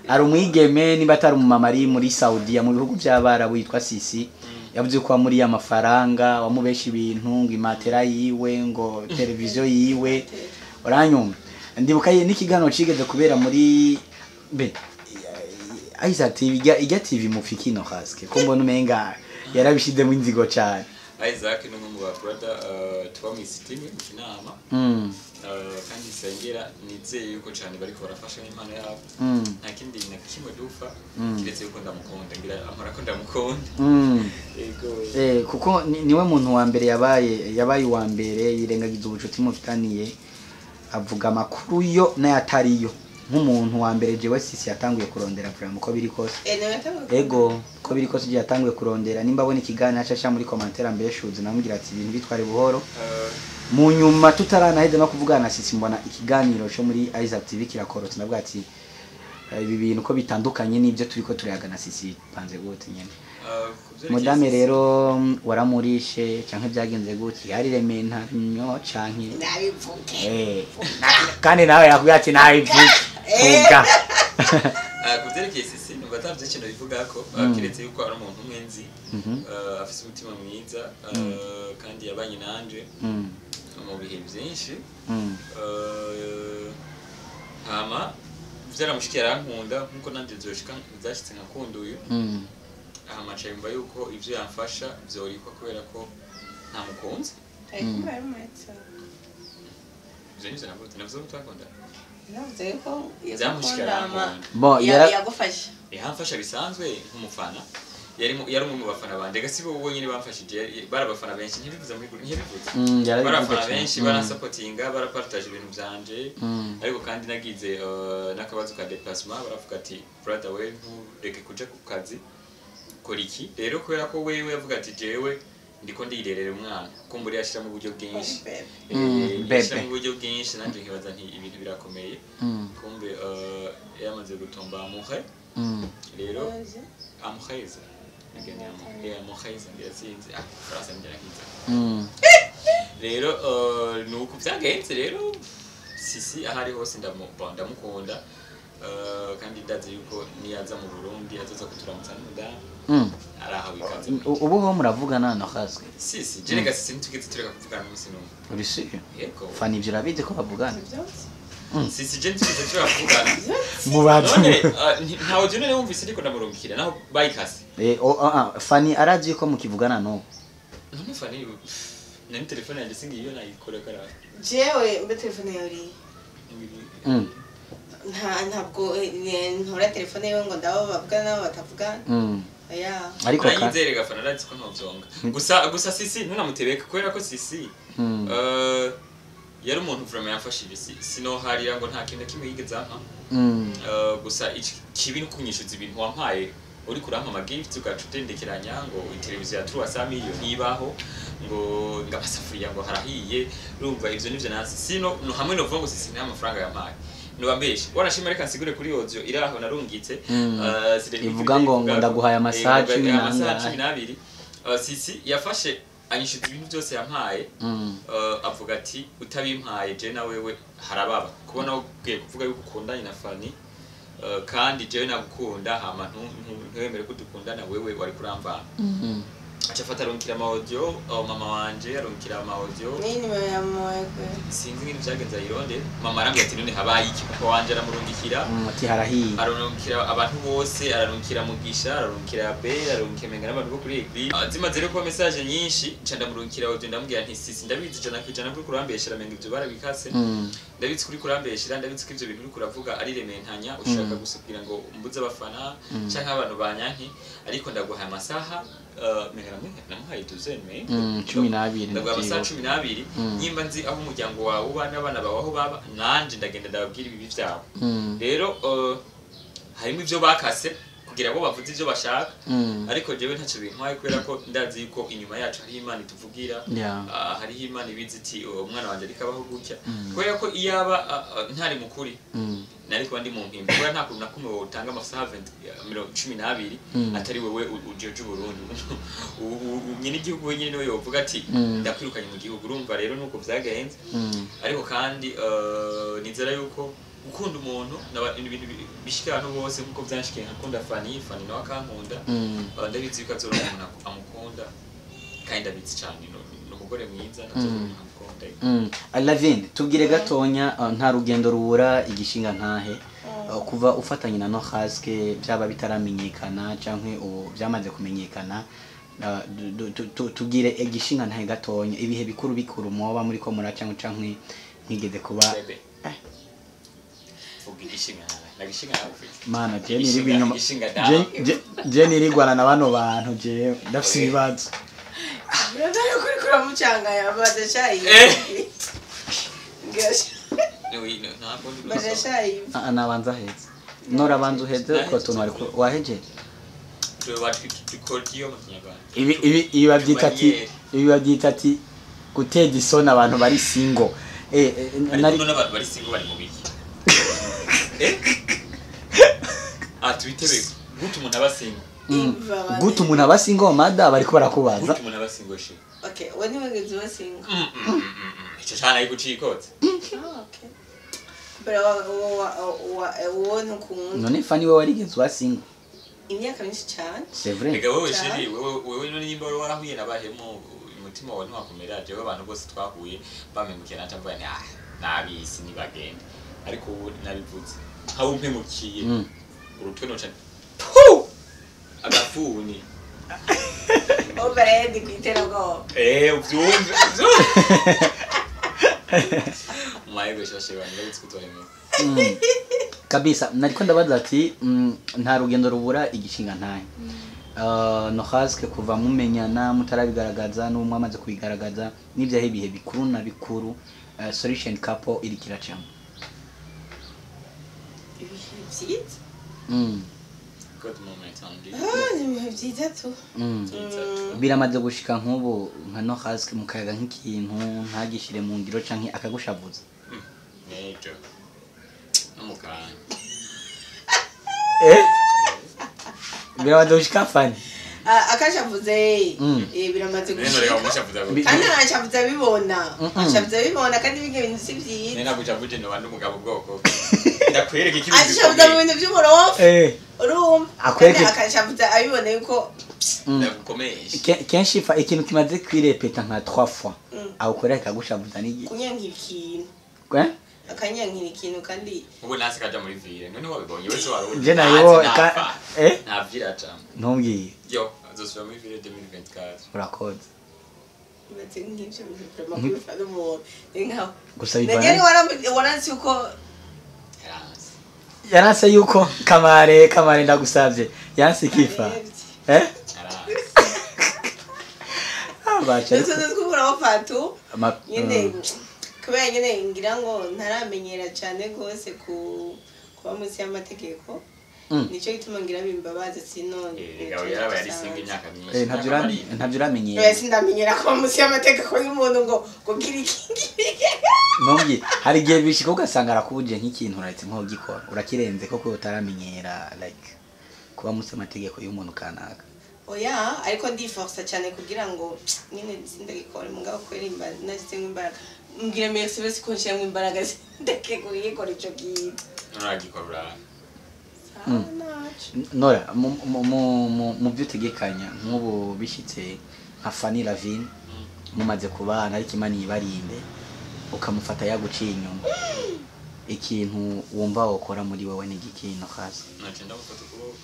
Speaker 1: ari umwigeme niba atari umumama ari muri Saudiya mu bihugu by'abarabu witwa Sisi yavuze ko muri amafaranga wamubesha ibintu ngo imatera yiwe ngo televiziyo yiwe uranyumva ndibuka n'ikigano cigeze kubera muri Isaac TV ijya TV mufiki no haske ko mbona umenga yarabishidemo inzigo cyane.
Speaker 2: Isaac ni umwe mu ba brother tuba mu city mu kinama kandi sengera nizeye yuko cyane bariko barafasha impano yabo nta kindi na kimwe dufa kiretse yuko ndamukunda ngira amara ko ndamukunda
Speaker 1: yego kuko niwe muntu wa mbere yabaye wa mbere yirengagiza ubucuti mufitaniye avuga makuru yo n'ayatariyo nk'umuntu wa mbere jewe Sisi yatanguye kurondera vraiment ko biri kose ego ko biri kose yatanguye kurondera nimba abone ikiganiro aca muri commentaire mbeshuze namugira ati ibintu bitware buhoro mu nyuma tutaranaheze no kuvugana na Sisi mbona ikiganiro cyo muri Isaac TV kirakorotse nabwo ati ibi bintu ko bitandukanye n'ibyo turiko turayagana Sisi panze gute nyene Madame rero waramurishe canke byagenze gute yari rementa nyo canke
Speaker 3: nabivuge
Speaker 1: kandi nawe yakubwiye ati nabivuge vuga
Speaker 2: kuzerekeye Sisi numva atavye ikintu bivuga ko kiretse yuko ari umuntu mwenzi afise umutima mwiza kandi yabanye nanje mu bihe byinshi hama vyaramushikira arankunda nkuko nanje zoshika zashitse nkakunda uyu amacha yumva yuko ivyo yamfasha byorikwa kubera ko nta mukunzi Jenise navuze twakonda
Speaker 3: navuze ko
Speaker 1: bon
Speaker 3: yagufasha
Speaker 2: yamfasha bisanzwe nk'umufana yari mu bafana bande gasibo uwo nyine bamfashije barabafana benshi ntibivuze muri ntibivuze barabafana benshi barasupportinga barapartage ibintu byanje ariko kandi nagize nakabazo ka déplacement baravuga ati brother we ntureke kuja ku kazi koriki rero kubera ko wewe yavuga ati jewe ndiko ndirerera umwana ko muri yashira mu buryo bwinshi yashira mu buryo bwinshi nanje nkibaza nti ibintu birakomeye kumbe yamaze gutomba amuhe rero amuheza ngene amuheza ndiyasinze frasa ndirakiza rero nuko byagenze rero Sisi ahari hose ndamukunda kandi ndazi yuko niyaza mu Burundi azoza kuturamutsa n'umudamu araha wikaze
Speaker 1: ubu ho muravugana na Haske
Speaker 2: Sisi jenega Sisi ntugeze tureka kuvugana n'umunsi n'umwe
Speaker 1: urisi
Speaker 2: yego
Speaker 1: fani ivyo rabide ko bavugana
Speaker 2: Sisi je ntugeze turavugana
Speaker 1: mubazo
Speaker 2: ntawo je none wumvise ariko ndamurungikira naho bayikase
Speaker 1: fani arazi ko mukivugana no
Speaker 2: none fani nani telefone yanjye singi iyo nayikora kara
Speaker 3: jewe mbe telefone yori ntabwo ntora telefone yewe ngo ndabo bavuga nabo batavugana aya
Speaker 2: ariko nayizere gafana ndazi ko ntovyonga gusa sisi ntunamutebeka kubera ko sisi yari umuntu vraiment yafashije sino harira ngo nta kintu kimwe yigeze ampa gusa kibi no kunyishuza ibintu wampaye uri kurampa amagift ugacutendekeranya ngo televiziyo ya 300 million nibaho ngo ngabasafuriya ngo harahiye urumva ivyo nivyo nasi sino no hamwe no vuga ngo sisi nta mafaranga yampaye nubambeshe wanashima reka nsigure kuri audio iraho narungitse
Speaker 1: ivuga ngo ndaguhaye amasaha
Speaker 2: 12 sisi yafashe anyishuza ibintu byose yampaye avuga ati utabimpaye je na wewe harababa kubona ugiye kuvuga yuko ukundanye na Fanny kandi je nagukunda hama ntuwemere ko dukundana wewe wari kuramvana achafata ronkira ma audio mama wanje aronkira ma audio
Speaker 3: nini mama
Speaker 2: sinzi ngini byagenza ironde mama arambye ati none habaye iki kuko wanje aramurungikira
Speaker 1: ati harahiye
Speaker 2: aronkira abantu bose aronkira mugisha aronkira be aronkira mengana abantu bo kuri egri zimaze reko message nyinshi nca ndamurungikira audio ndamubwira nti sisi ndabizi jana kwijana kuri kurambeshera menga ibyo barabikase ndabizi kuri kurambeshera ndabizi ko ibyo bintu uri kuravuga ari rementanya ushaka gusubira ngo mbuze abafana cyangwa abantu banyanki ariko ndaguha amasaha namuhaye duzene
Speaker 1: 12
Speaker 2: ndagwa amasaha 12 nyimba nzi aho umuryango wawe ubana abana bawe aho baba nanje ndagenda ndababwira ibi byabo rero harimo ivyo bakase kugira ngo bavuze ivyo bashaka ariko jewe ntacyo bintwaye kubera ko ndazi ko inyuma yacu hari Imana ituvugira hari Imana ibizi iti umwana wanje arikabaho gutya kubera ko iyaba ntari mukuri nari kuba ndi mu mpimbi kubera nta kuntu nakumwe wotanga amasaha 12 atari wewe ujeje Burundi nyine igihugu wenyine niwe yovuga ati ndakwirukanye mu gihugu urumva rero nuko vyagenze ariko kandi nizera yuko gukunda umuntu n'ibintu bishika abantu bose nkuko byanshikiye nkakunda Fanny nawe akankunda ndabizi ko azora umuntu amukunda kandi ndabizi cyane n'umugore mwiza
Speaker 1: namukunda Alavin tubwire gatonya nta rugendo rubura igishinga ntahe kuva ufatanye na no haske byaba bitaramenyekana canke byamaze kumenyekana tubwire igishinga ntahe gatonya ibihe bikuru mwoba muri ko mura canke nkigeze kuba mana Jenny iri binyuma Jenny rigwana na bano bantu je ndafise ibibazo
Speaker 3: Brother kuri kuramucanga yabaze shayi Gasha Baze shayi
Speaker 1: anabanza heze nora banzu heze ko tuntu ari waheje ibi babyita ati guteza isoni abantu bari single
Speaker 2: nari n'abantu bari single bari mu biki twitebe gutu umuntu abasingo
Speaker 1: gutu umuntu abasingo mada bariko barakubaza
Speaker 2: gutu umuntu abasingo she
Speaker 3: okay wani wengeze basingo
Speaker 2: ico cyana yigucikotse
Speaker 3: okay bra wa
Speaker 1: none Fanny we warigeze wasingo
Speaker 3: imyaka myinshi cyane
Speaker 1: c'est vrai
Speaker 2: ega wewe shiri wewe none nimba warahuye nabahemo umutima wawe ntiwakomera jewe abantu bose twahuye bamemukira natamvuye nabisi nibagenda ariko nabivuze hawo mpemukiye urutwe no cyane agafuni
Speaker 3: overhead kwitera go
Speaker 2: ubyumve mayigo shasheba ndabitse kutoremo
Speaker 1: kabisa nariko ndabaza ati nta rugendo rubura igishinga ntahe no haske kuva mumenyana mutarabigaragaza n'umwe amaze kubigaragaza n'ibyahe ibihe bikuru na bikuru solution couple iri kiracamo
Speaker 2: good moment only
Speaker 3: ni byiza tu
Speaker 1: biramaze gushika nk'ubu nka no haske mukayaga nk'ikintu ntagishire mu ngiro canke akagushavuza
Speaker 2: nejo amukana
Speaker 3: biramaze
Speaker 1: gushika Fanny
Speaker 3: akashavuze biramaze gushika kandi arashavuza bibona ashavuza kandi bige bintu si byiza
Speaker 2: nena gucavuje no bandi umugabo bwoko ndakwereka iki
Speaker 3: ashavuza mu bintu by'umurofu urumva akashavuza abibona yuko
Speaker 2: ndagukomesha
Speaker 1: kenshi ikintu kimaze kwirepeta nka 3 fois awukorera kagushavuza n'igi
Speaker 3: kunyanka ikintu akanyankira ikintu kandi
Speaker 2: ubu nasi kaja muri vire none wabibonye wese warundi
Speaker 1: je nayo
Speaker 2: navira cyane
Speaker 1: ntumbwiye
Speaker 2: yo azosubira muri vire 2024
Speaker 1: urakoze
Speaker 3: Ibaze nk'ivyo bintu makuru n'umuntu nkaho
Speaker 1: gusa
Speaker 3: Yari waransi uko
Speaker 1: yaranse yuko kamare ndagusavye yanse kifa
Speaker 3: bacha twukura bafatu nyene kubera nyene ngira ngo ntaramenyera cyane gose kuba munsi y'amategeko nico gituma ngira bimbabaza sinone
Speaker 2: yarabaye ari singa imyaka myinshi
Speaker 1: ntabyo uramenyera
Speaker 3: wese ndamenyera ko munsi y'amategeko y'umuntu ngo kugira ikingirike
Speaker 1: nongi hari gihe bishika ugasanga arakubuje nk'ikintu urahitse nko gikora urakirenze koko utaramenyera like kuba munsi y'amategeko y'umuntu kanaka
Speaker 3: oya ariko ndiforsa cyane kugira ngo nyine sindagikora mugabo kwerimba nagize imbaraga ngira merci bese ko nshyira imbaraga ndeke kuyikora ico gihe
Speaker 2: ntaragikora
Speaker 1: Nora mu byo utegekanya nk'ubu bishyitse nka Fanny Lavine mumaze kubana ariko Imana ibarinde ukamufata yaguciye inyuma ikintu wumva wakora muri wowe ni igikintu kaza
Speaker 2: nacenda gufata ukuboko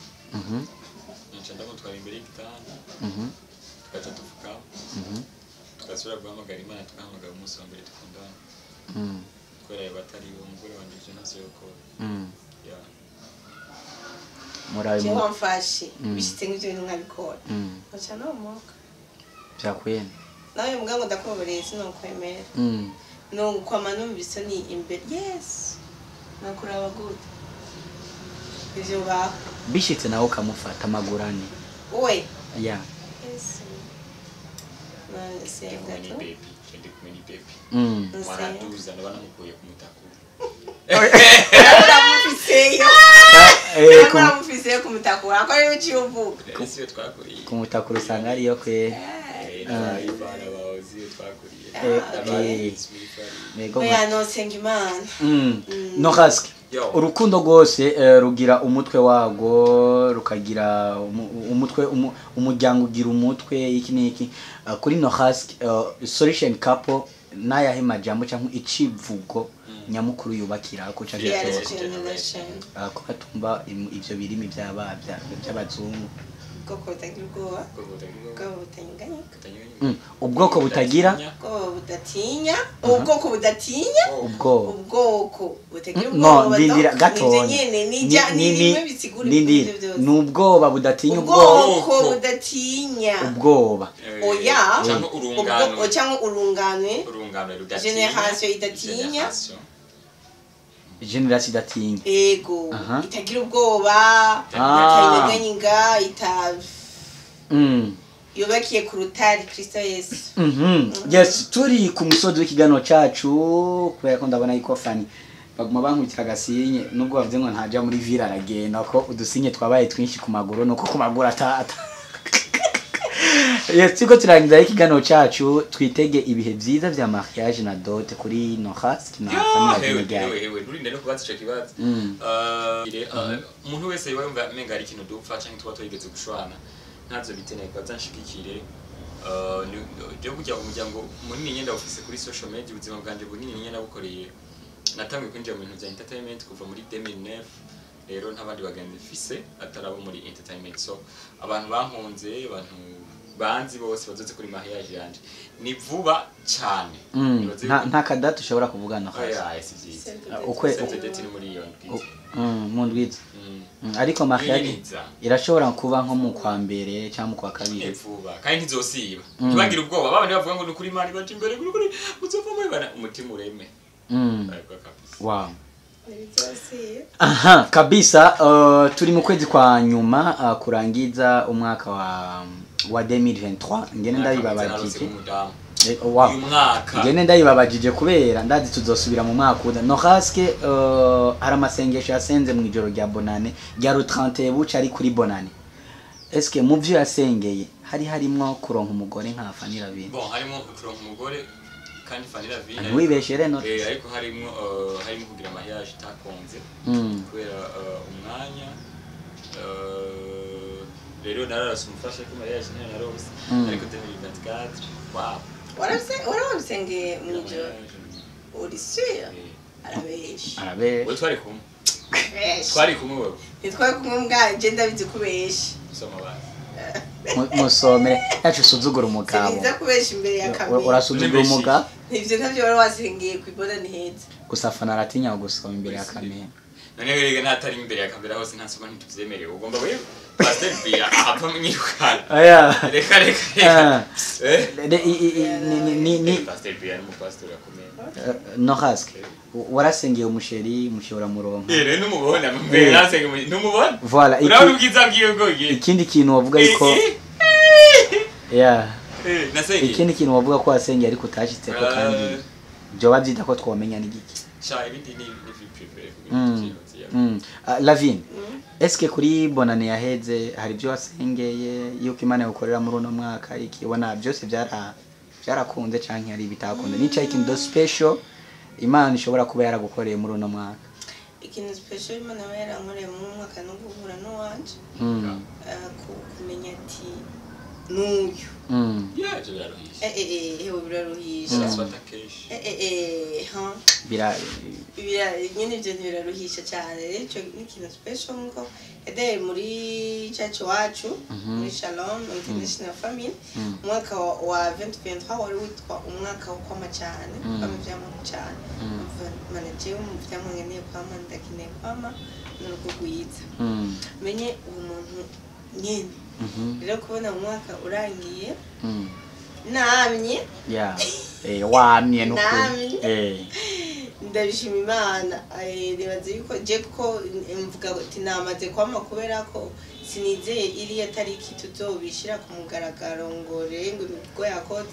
Speaker 2: nacenda gutwara imbere y'igitanda tugaca tuvuga tugasubira guhamagara Imana tugahamagara umunsi wa mbere dukundana kubera batari umugore wanje ivyo ntase yokora
Speaker 1: murabe
Speaker 3: mu wamfashe bishitse nk'ivyo bintu nkabikora aca nomoka
Speaker 1: byakwene
Speaker 3: nawe mbwa ngo ndakubabareye sinokwemera no kwama numvise ni imbere yes nakuraba gute ivyo baho
Speaker 1: bishitse nawe ukamufata amagurane
Speaker 3: we
Speaker 1: ya
Speaker 3: yes senga to
Speaker 2: baby waraduza banamukuye ku mutakuru
Speaker 3: Kumufise kumutakura ko ari uci uvuga
Speaker 2: ese twakuriye
Speaker 1: kumutakura usanga ariyo kwe
Speaker 2: Yvan abaozi twakuriye
Speaker 1: mego
Speaker 3: oya no senga Imana
Speaker 1: no haske urukundo rwose rugira umutwe wago rukagira umutwe umuryango ugira umutwe iki niki kuri no haske solution couple nayahe majambo cyangwa icivugo nyamukuru yubakira ko cyane ko batumba ivyo birimi by'abazungu
Speaker 3: ubwoko butagira
Speaker 1: ubwoko butagira
Speaker 3: ubwoko budatinya ubwoko butagira
Speaker 1: ubwoba ndindira gatonya n'ubwoba budatinya
Speaker 3: ubwoko budatinya
Speaker 1: ubwoba
Speaker 3: oya
Speaker 2: cyangwa
Speaker 3: urungano generation idatinya
Speaker 1: generation idatinya
Speaker 3: ego itagira ubwoba itayiganyinga yubakiye ku rutari Kristo Yesu
Speaker 1: yes turi ku musozi w'ikiganiro cyacu kubera ko ndabona yuko Fanny baguma bankubitira gasinye nubwo bavuze ngo ntaja muri villa aragenda ko udusinye twabaye twinshi ku maguru nuko ku maguru atata yes tiko turangiza ikiganiro cyacu twitege ibihe byiza vya mariage na dot kuri no haske na Fanny
Speaker 2: hewe nurinde no kubatse kibazo umuntu wese yumva menga ari ikintu dupfa cyangwa tuba twigeze gushwana ntazo biteneye kwa zanshikikire je kujya umuryango munini nyenda office kuri social media ubuzima bwanje bunini nyenda bukoreye natangiye kwinjira mu bintu bya entertainment kuva muri 2009 rero ntabandi bagenzi fise atarabo muri entertainment so abantu bankunze abantu banzi bose bazoze kuri mariage yanje ni vuba cyane
Speaker 1: nta kadatu ushobora kuvugana ukwe
Speaker 2: muri iyo
Speaker 1: mu ndwiza ariko mariage irashobora kuba nko mu kwa mbere cyangwa mu kwa kabiri
Speaker 2: vuba kandi ntizosiba ntibagira ubwoba babandi bavuga ngo ni kuri mari baje imbere kuri uzova muri bana umutima ureme
Speaker 1: wow aha kabisa turi mu kwezi kwa nyuma kurangiza umwaka wa 2023 ngene ndabibabajije ngene ndabibabajije kubera ndazi tuzosubira mu mwaka uda no haske hari amasengesho yasenze mu ijoro rya bonane rya 30 buca ari kuri bonane eske mu byo yasengeye harimo kuronka umugore nka Fanny Lavine
Speaker 2: bon harimo kuronka umugore kandi Fanny Lavine
Speaker 1: wibeshere no
Speaker 2: ariko harimo kugira mariage takonze kubera umwanya rero nararase umufasha ko mariage nta narose ariko 2024 wow
Speaker 3: warabisengeye mu ijoro uri sure
Speaker 1: arabesh
Speaker 2: twari kumwe wowe
Speaker 3: nitwari kumwe mbwa je ndabizi kubesha
Speaker 2: soma bana
Speaker 1: musomere yacu suzugura umugabo
Speaker 3: Siniza kubesha imbere ya kamera
Speaker 1: urasuzugura umugabo
Speaker 3: nivyo ntavyo wari wasengeye kwibona ni heza
Speaker 1: gusafana aratinya gusoma imbere ya kamera
Speaker 2: none rege natari imbere ya kamera hose ntasoma ntituvyemereye ugomba we pastor bia apa mwirukana
Speaker 1: aya
Speaker 2: reka
Speaker 1: ni
Speaker 2: pastor bia mu pastor akomeye
Speaker 1: no haske warasengeye umusheri mushora muronka
Speaker 2: rero numubona mbere nasenge numubona
Speaker 1: voilà
Speaker 2: uraho ubwiza bwiyogoye
Speaker 1: ikindi kintu wavuga yuko
Speaker 2: nasenge
Speaker 1: ikindi kintu wavuga ko wasengeye ariko utashitse ko kandi byo babyita ko twomenya n'igiki
Speaker 2: sha ibindi ni prepare
Speaker 1: Lavine est-ce que kuri bonane yaheze hari byo wasengeye yuko Imana yagukorera muri uno mwaka ikibona byose byarakunze canke hari bitakunze ni cyayi kintu special Imana ishobora kuba yaragukoreye muri uno mwaka
Speaker 3: ikintu special Imana yarankoreye mu mwaka no guhura no wanje kumenya ati nuyu
Speaker 2: yeah biraruhisha
Speaker 3: biraruhisha nyine ibyo biraruhisha cyane rero ni ikintu special nko edeye muri church wacu muri Shalom International Family umwaka wa 2023 wari witwa umwaka wo kwama cyane kwamujyamo cyane manager mu byamwene kwama ndakeneye kwama n'urugo rwiza menye umuntu nyine rero kubona umwaka urangiye namye
Speaker 1: wamye no
Speaker 3: ndabishima Imana nibaze yuko je ko mvuga ati namaze kwama kubera ko sinizeye iriya tariki tuzobishira ku mugaragaro ngo rengo imivugo yakoze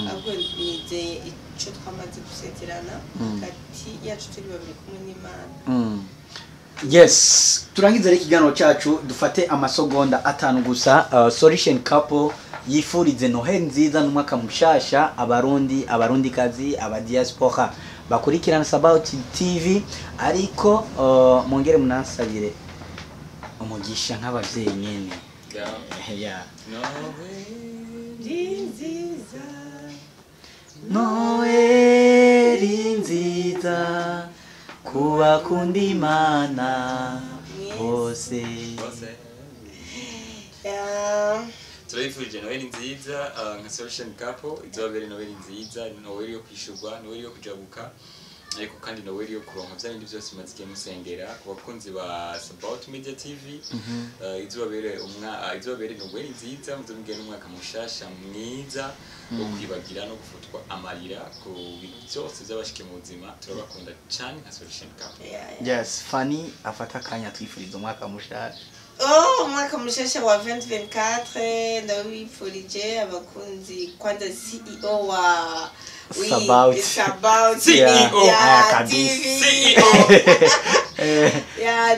Speaker 3: ahubwo nizeye ico twamaze gusezerana hagati yacu turi babiri kumwe n'Imana.
Speaker 1: Yes, turangiza reki kiganiro cyacu dufate amasogonda 5 gusa. Solution couple yifurize Noheli nziza n'umwaka mushasha abarundi kazi aba diaspora bakurikirana About TV ariko mongere munansabire umugisha nk'abavyeyi nyene. Noheli nziza kuba kundi Imana bose.
Speaker 2: Turayifurije Noheli nziza nka Solution couple izobere Noheli nziza, Noheli yo kwishurwa, Noheli yo kujabuka ariko kandi Noheli yo kuronka byandi byose mazigiye musengera ku bakunzi ba About Media TV. Izobere Noheli nziza muzomugena umwaka mushasha mwiza wo kwibagira no gufutwa amarira ku bintu byose byabashike mu buzima. Turabakunda cyane nka Solution couple.
Speaker 1: Yes, Fanny afata kanya twifuriza umwaka mushasha.
Speaker 3: Umwaka mushasha wa 2024 ndawifurije abakunzi kwanza CEO wa About
Speaker 2: CEO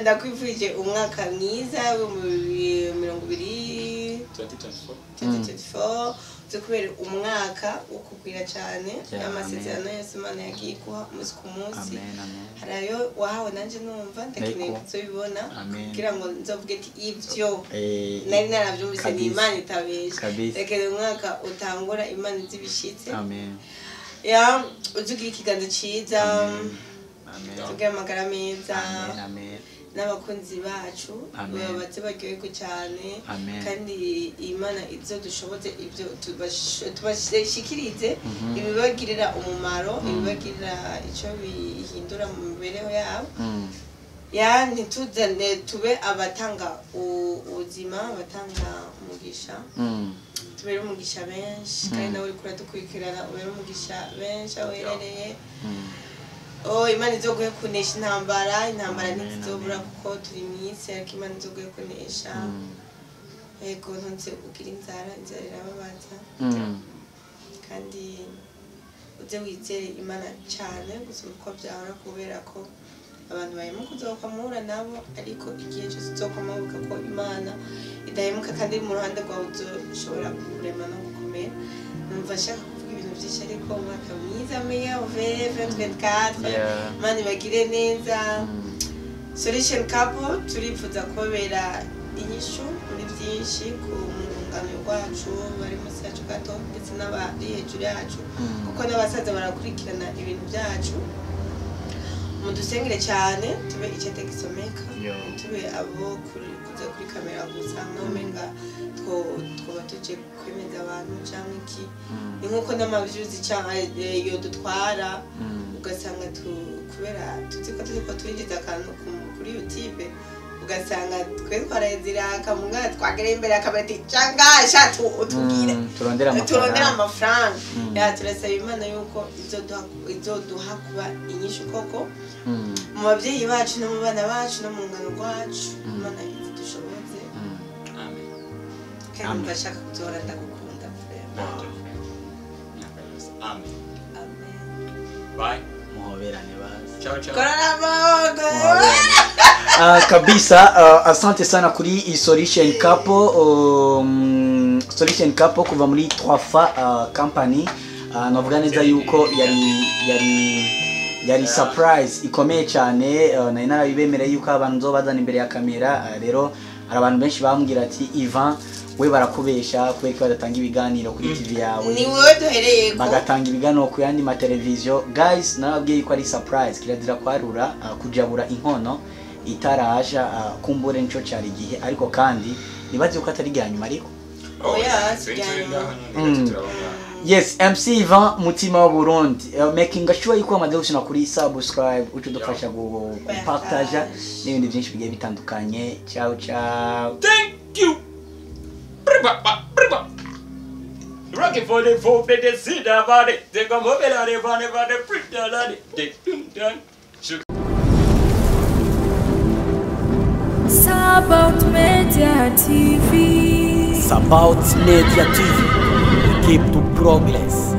Speaker 3: ndakwifurije umwaka mwiza wo mu 2024 tukubera umwaka wo kugwira cyane amasezerano yose Imana yagiye kuha umunsi ku munsi. Harayo wahawe nanje numva ndakeneye kuzobibona kugira ngo nzovuge ati ivyo nari naravyumvise ni Imana itabesha. Rekere umwaka utangura Imana izibishitse. Uzugira ikiganza ciza, tugira amagara meza, n'abakunzi bacu babatse baryoherwa cyane kandi Imana izo dushoboze ibyo tubashikirize ibibagirira umumaro, ibibagirira icyo bihindura mu mibereho yabo. Ntituzane tube abatanga ubuzima, abatanga umugisha, tubere umugisha benshi kandi nawe uriko uradukurikirana ubere umugisha benshi aho uherereye. Imana izoguhe kunesha intambara ntizobura kuko turi mw'isi ariko Imana izoguhe kunesha. Yego ntunze ugira inzara irababaza kandi uze wizere Imana cyane gusoma uko byahora kubera ko abantu bahemu kuzokamura nabo ariko igihe cyose uzokomabuka ko Imana idahemuka kandi mu ruhande rwawe uzoshobora kurema no gukomera. Numva shaka ibintu byinshi ariko umwaka mwiza meya wa 2024 Imana ibagire neza. Solution couple turifuza kubera inyishu muri byinshi ku mungano rwacu bari munsi yacu gato ndetse n'abari hejuru yacu kuko n'abasaza barakurikirana ibintu byacu. mudusengere cyane tube icyete gisomeka tube abo kuza kuri kamera gusa nk'umenga twoba tuje kwemeza abantu cyangwa iki ni nk'uko n'amavyuzi cyangwa yo dutwara ugasanga kubera turiko twinjiza akantu kuri YouTube ugasanga twe twarezira kamunga twagera imbere akabati cyangwa shatu utubwire turondera amafaranga ya turasaba Imana yuko izoduha kuba inyishu koko mu babyeyi bacu no mu bana bacu no mu ngano rwacu Imana idushoboze amen kandi ndashaka kuzohora ndagukunda
Speaker 2: amen bye muhoberane bazi ciao
Speaker 1: kabisa asante sana kuri Solution Couple kuva muri 3fa company navuga neza yuko yari surprise ikomeye cyane nari narabibemereye yuko abantu nzobazana imbere ya kamera rero hari abantu benshi bambwira ati Yvan we barakubesha kubera ko badatanga ibiganiro kuri TV yawe
Speaker 3: ni wowe duhereye ko
Speaker 1: bagatanga ibiganiro ku yandi ma televiziyo guys nababwiye ko ari surprise kirazira kwarura kujabura inkono itaraje kumbure nico cyari gihe ariko kandi nibaze uko atari ganyuma ariko yes MC Yvan mutima wa Burundi making sure yuko amaze gushina kuri subscribe uco dufasha gupartage n'ibindi byinshi bigiye bitandukanye ciao
Speaker 2: thank you Rocky for the four better sit about it. They come over there, they want to print that. They done.
Speaker 4: Sabaut Media TV.
Speaker 1: Sabaut Media TV. We keep to progress.